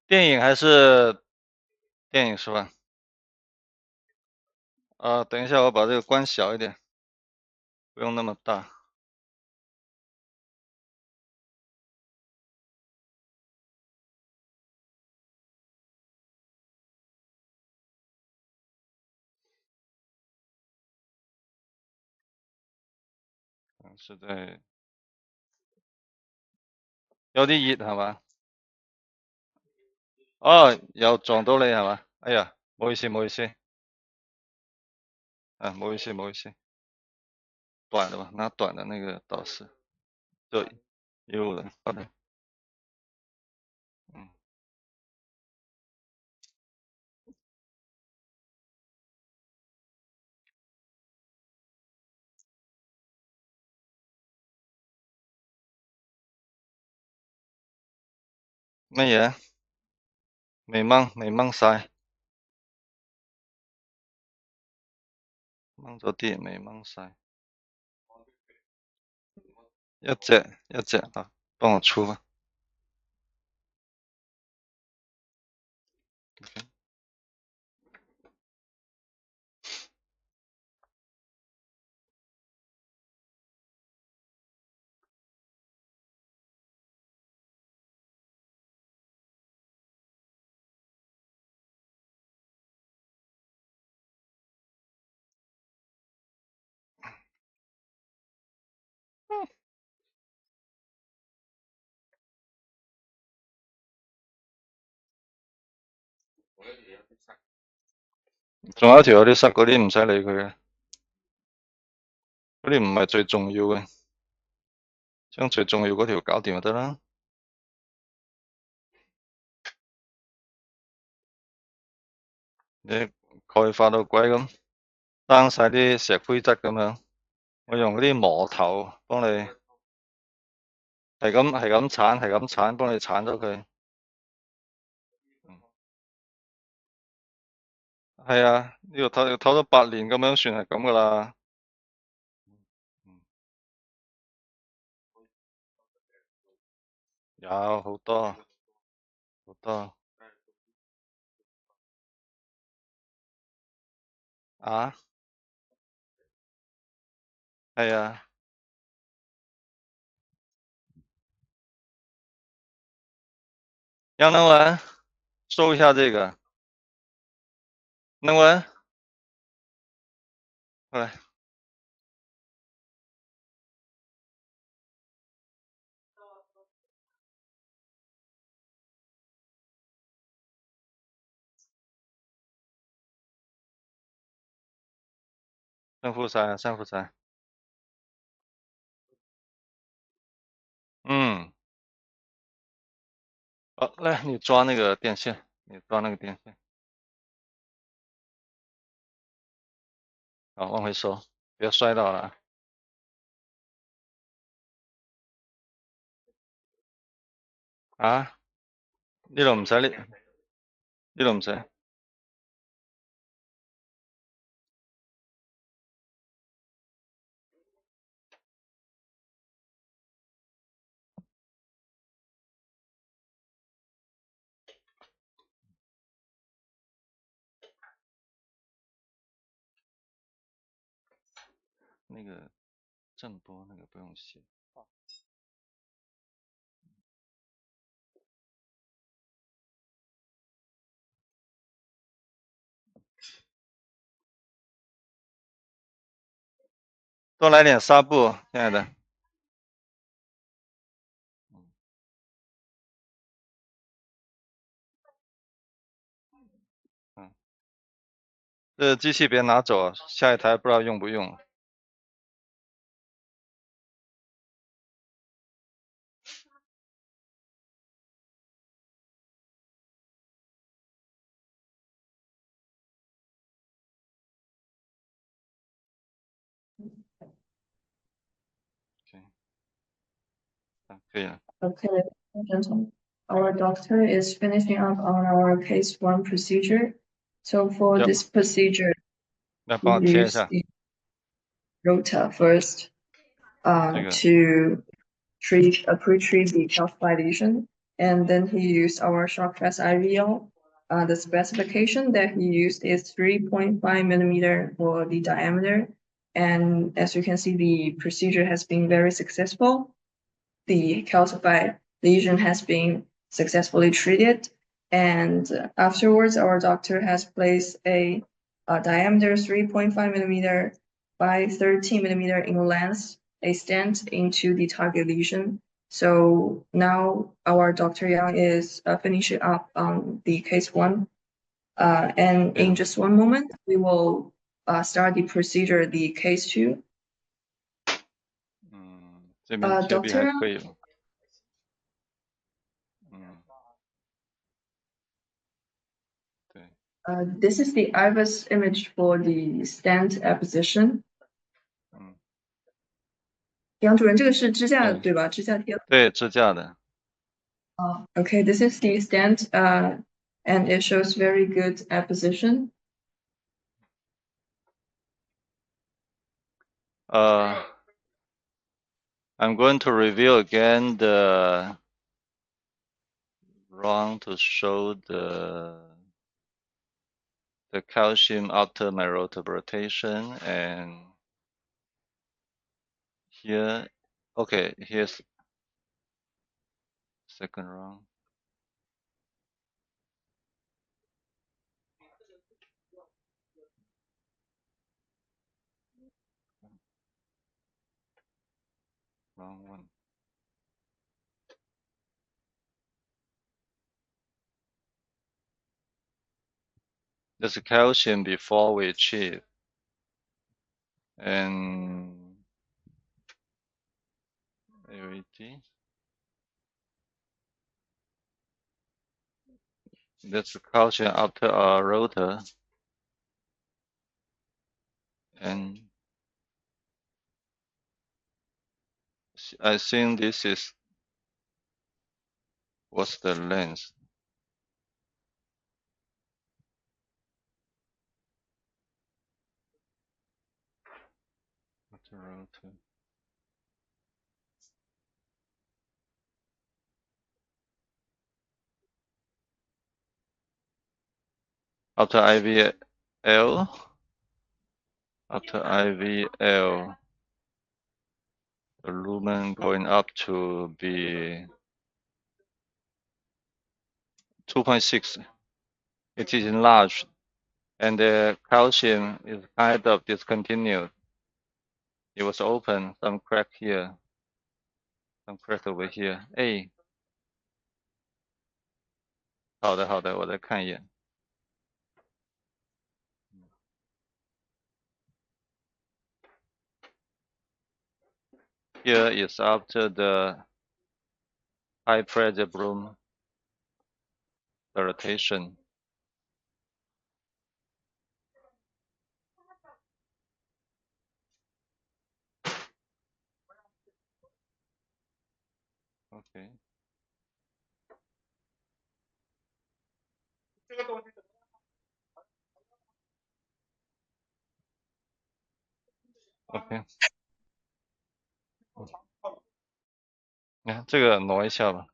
电影还是电影是吧？等一下，我把这个关小一点，不用那么大。是在有啲熱係嘛？哦，又撞到你係嘛？哎呀，唔好意思唔好意思。唔好意思唔好意思。短的吧，拿短的那个导师。对，有的，好的。乜嘢？未掹晒，掹咗啲未掹晒。一隻啊，幫我出吧。仲有一條有啲塞嗰啲唔使理佢嘅，嗰啲唔係最重要嘅，將最重要嗰條搞掂就得啦。你鈣化到鬼咁，生晒啲石灰質咁樣，我用嗰啲磨頭幫你係咁鏟，幫你鏟咗佢。係啊，呢度唞咗8年咁樣算係咁噶啦。有好多好多啊，係啊，杨能文，收一下这个，能文，过来。正负三，正负三。嗯，好，来，你抓那个电线，你抓那个电线。好，往回收，别摔到了。啊，呢度唔使呢度唔使。那个震波那个不用写。多来点纱布，亲爱的。嗯，这机器别拿走，下一台不知道用不用。可以了。Okay, ladies and gentlemen, our doctor is finishing up on our case 1 procedure. So for Yep. this procedure, 来， we 帮我贴一 use 下。 the rota first 这个 to pre-treat the calcified lesion, and then he used our ShockFast IVL. The specification that he used is 3.5 millimeter for the diameter, and as you can see, the procedure has been very successful. The calcified lesion has been successfully treated, and afterwards, our doctor has placed a diameter 3.5 millimeter by 13 millimeter in length, a stent into the target lesion. So now our Dr. Yang is finishing up on the case 1. And in just one moment, we will start the procedure, the case 2. 这边贴壁还 Doctor, 可以了。对。this is the IVUS image for the stent apposition. 杨主任，这个是支架对吧？支架贴。对，支架的。Okay, this is the stent, and it shows very good apposition. I'm going to review again the run to show the calcium after my rotation, and here, okay, here's second run. Wrong one. There's calcium before we achieve, and AVT. That's calcium after a rotor, and I think this is what's the length. After rotor. After IVL, the lumen going up to be 2.6. It is enlarged, and the calcium is kind of discontinued. It was open, some crack here, some crack over here. 哎，好的，好的，我再看一眼。Here is after the high pressure bloom rotation. Okay. OK， 你看这个挪一下吧。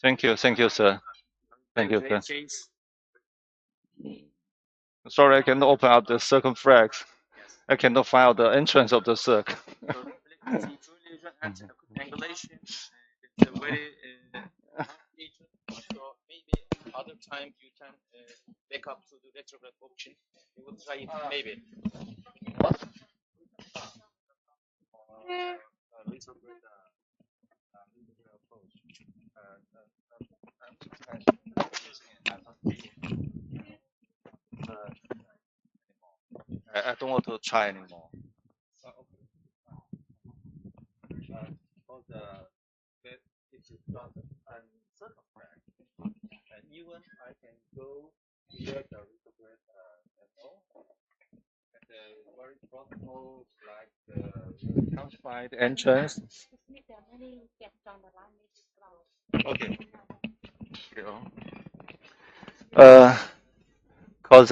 Thank you, sir. Thank you, sir. Sorry, I cannot open up the circumflex. I cannot find out the entrance of the circ. Angulation is a very feature. So maybe other time you can back up to the retrograde option. You will try it maybe. I don't want to try anymore. Even I can go here the retrograde level at the very proximal, like the calcified entrance. Okay. Cause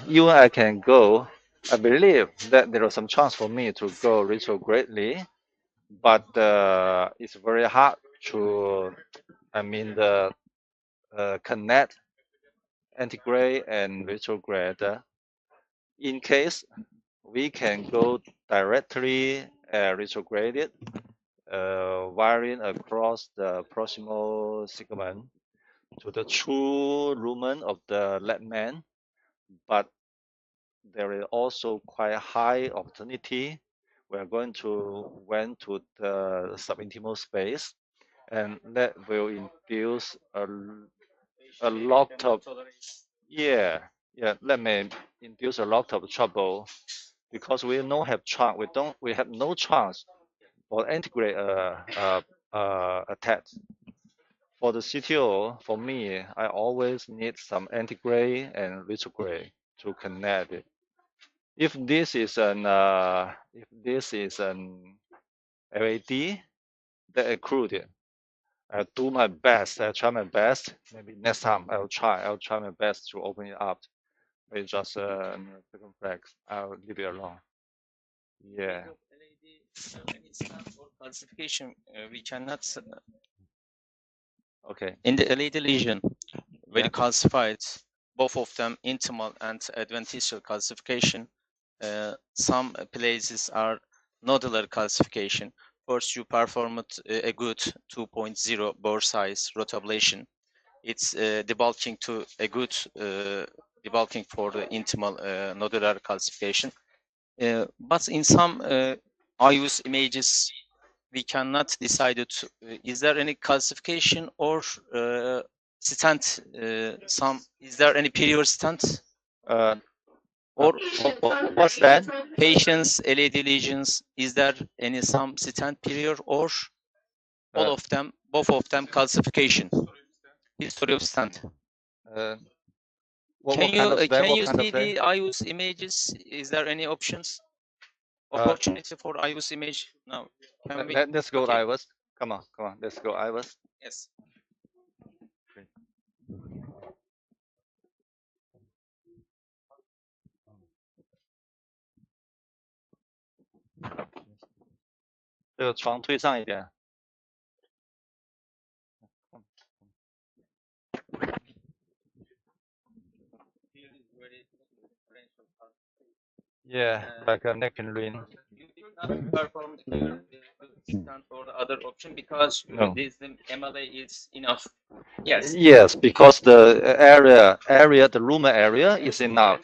even I can go, I believe that there is some chance for me to go retrogradely, but it's very hard to, connect antigrade and retrograde. In case we can go directly retrograded, wiring across the proximal segment to the true lumen of the left man, but there is also quite high opportunity. We are going to went to the subintimal space, and that will induce a lot of that may induce a lot of trouble because we don't have chance. We have no chance for integrate attack. For the CTO, for me, I always need some antigrade and retrograde to connect it. If this is an LAD that accrued, I do my best. I try my best. Maybe next time I'll try my best to open it up. It's just circumflex. I'll leave it alone. Yeah. Calcification, we cannot. Okay. In the LAD lesion, very calcified, both of them intimal and adventitial calcification. Some places are nodular calcification. First, you performed a good 2.0 bore size rotablation. It's debulking to a good debulking for the intimal nodular calcification. But in some IUS images, we cannot decide it. Is there any calcification or stent? Is there any period stent? Or what's that? Patients, LAD lesions, is there any some stent period or all of them, both of them calcification? History of stent. Can you see the IUS images? Is there any options? Opportunity for IUS image now? Let's go IVUS. Come on, let's go IVUS. Yes. Okay. 这个床推上一点。Yeah, like a neck and ring. You did not perform the stent or the other option because No. this the MLA is enough. Yes. Yes, because the the rumor area is enough.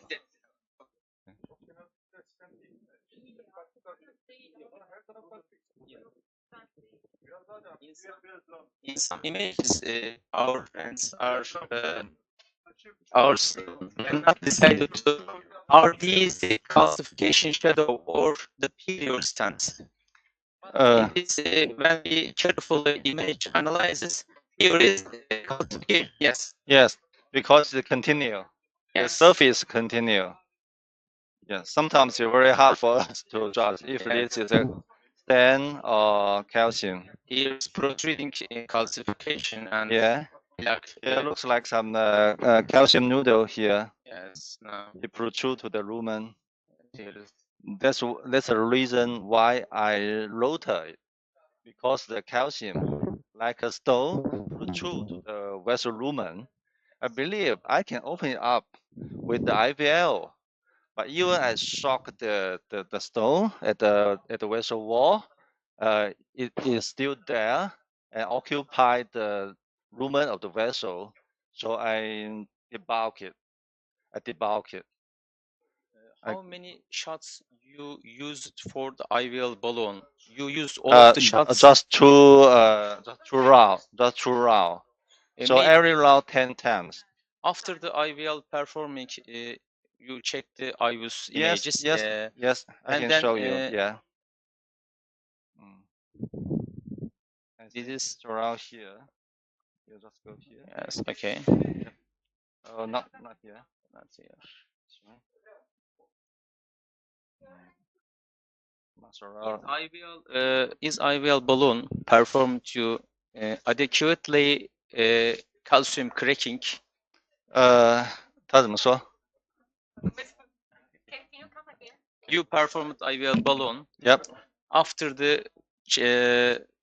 In some images, our hands are ours not decided to are these the calcification shadow or the period stance. Uh, It's when we carefully image analysis, here is calcification. Yes. yes, because it continue. The Yes. surface continue. Yeah, sometimes it's very hard for us to judge if Yes. this is a stain or calcium. Here's protruding calcification and Yeah, plaque. it looks like some calcium noodle here. Yes. No. It protrude to the lumen. Here is That's the reason why I rotate it, because the calcium, like a stone, protrude to the vessel lumen. I believe I can open it up with the IVL, but even I shock the stone at the vessel wall, it is still there and occupy the lumen of the vessel. So I debulk it. I debulk it. how many shots you used for the IVL balloon? You used all of the shots. Just two round, just two round. So Maybe every round 10 times. after the IVL performing, you check the IVUS Yes, images. yes, I and can then, show you. Yeah. This This is is around here. You just go here. yes. Okay. Oh, not here. Not here. This one. Around. Is IVL balloon performed to adequately calcium cracking? 他怎么说 You performed IVL balloon. Yep. After the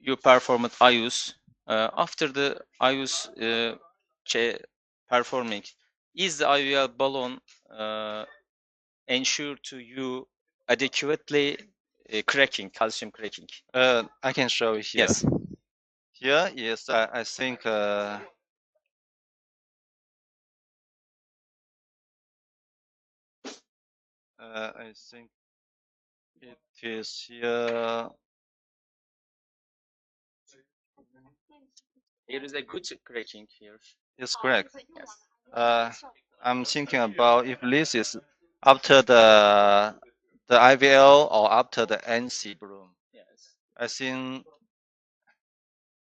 you performed IUS. After the IUS performing, is the IVL balloon ensure to you adequately cracking, calcium cracking? I can show you here. Yes. Here is, I think, I think it is here. Here is a good cracking here. It's correct. Yes. I'm thinking about if this is after the IVL or after the NC bloom. Yes. I think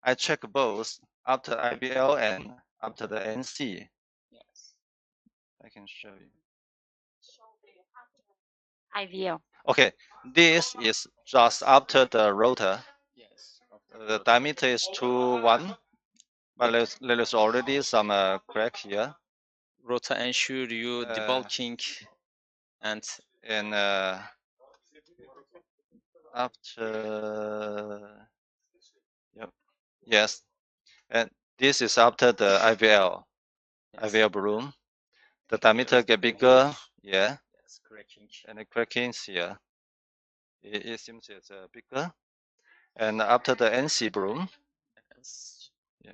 I check both after IVL and after the NC. Yes. I can show you. IVL. Okay, this is just after the rotor. Yes. The diameter is 2.1, but there is already some crack here. Rota ensure you debulking and after, yep, yes, and this is after the IVL, yes. IVL balloon. The diameter get bigger, yeah, Yes, cracking. and the crackings here. It seems it's bigger. And after the NC balloon, Yes. yeah,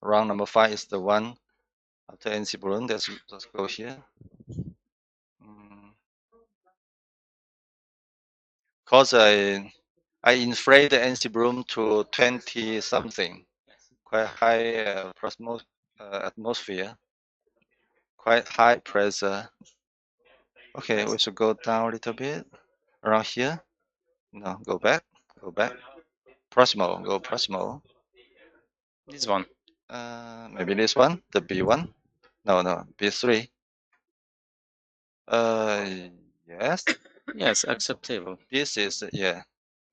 round number 5 is the one after NC balloon. Let's go here. Because I inflate the NC balloon to 20 something, quite high atmosphere, quite high pressure. Okay, we should go down a little bit around here. No, go back. Proximal, go proximal. This one. Maybe this one, the B1. No, B3. Yes. Yes, acceptable. This is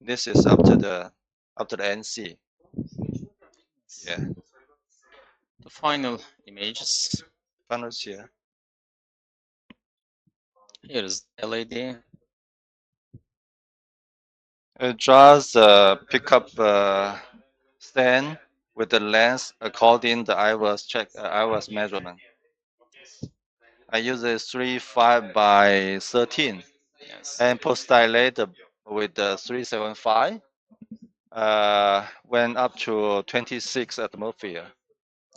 This is after the NC. Yeah. The final images. Finals here. Here is LED. Just pick up stand with the lens according the IVUS measurement. I use a 3.5 by 13 Yes. and post-dilate with the 3.75. Went up to 26 atmosphere.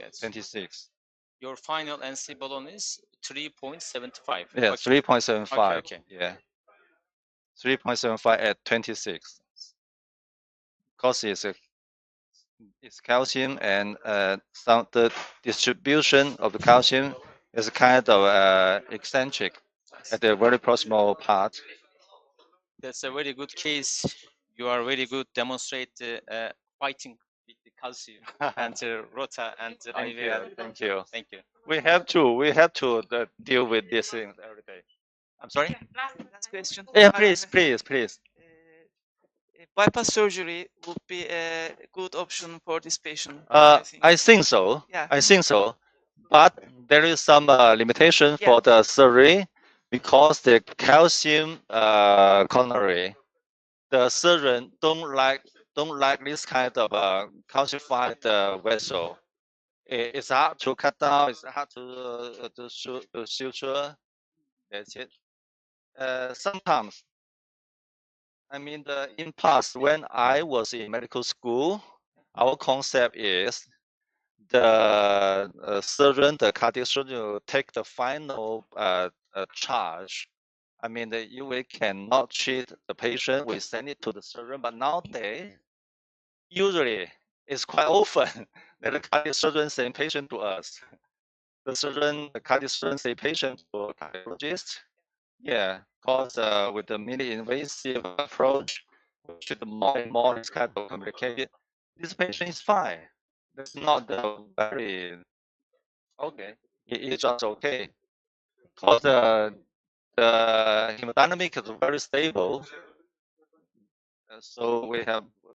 Yes. 26. Your final NC balloon is 3.75. Yeah, Okay. 3.75. Okay. Yeah, 3.75 at 26. Because it's calcium and the distribution of the calcium is kind of eccentric at the very proximal part. That's a very good case. You are very good demonstrate fighting with the calcium and rota and Thank you. IVL. Thank you. Thank you. We have to deal with these things every day. I'm sorry? Last question. Yeah, please. Bypass surgery would be a good option for this patient. I think so. Yeah. I think so. But there is some limitation Yeah. for the surgery because the calcium coronary, the surgeon don't like this kind of calcified vessel. It's hard to cut down. It's hard to suture. That's it. Sometimes, I mean, in past when I was in medical school, our concept is the surgeon, the cardiac surgeon, will take the final charge. I mean, we cannot treat the patient. We send it to the surgeon. But nowadays, usually, it's quite often that the cardiac surgeon send patient to us. The cardiac surgeon send patient to a cardiologist. Yeah, because with the minimally invasive approach, we treat more and more this kind of complicated. This patient is fine. That's not very okay. It's just okay. Because the hemodynamic is very stable. So we have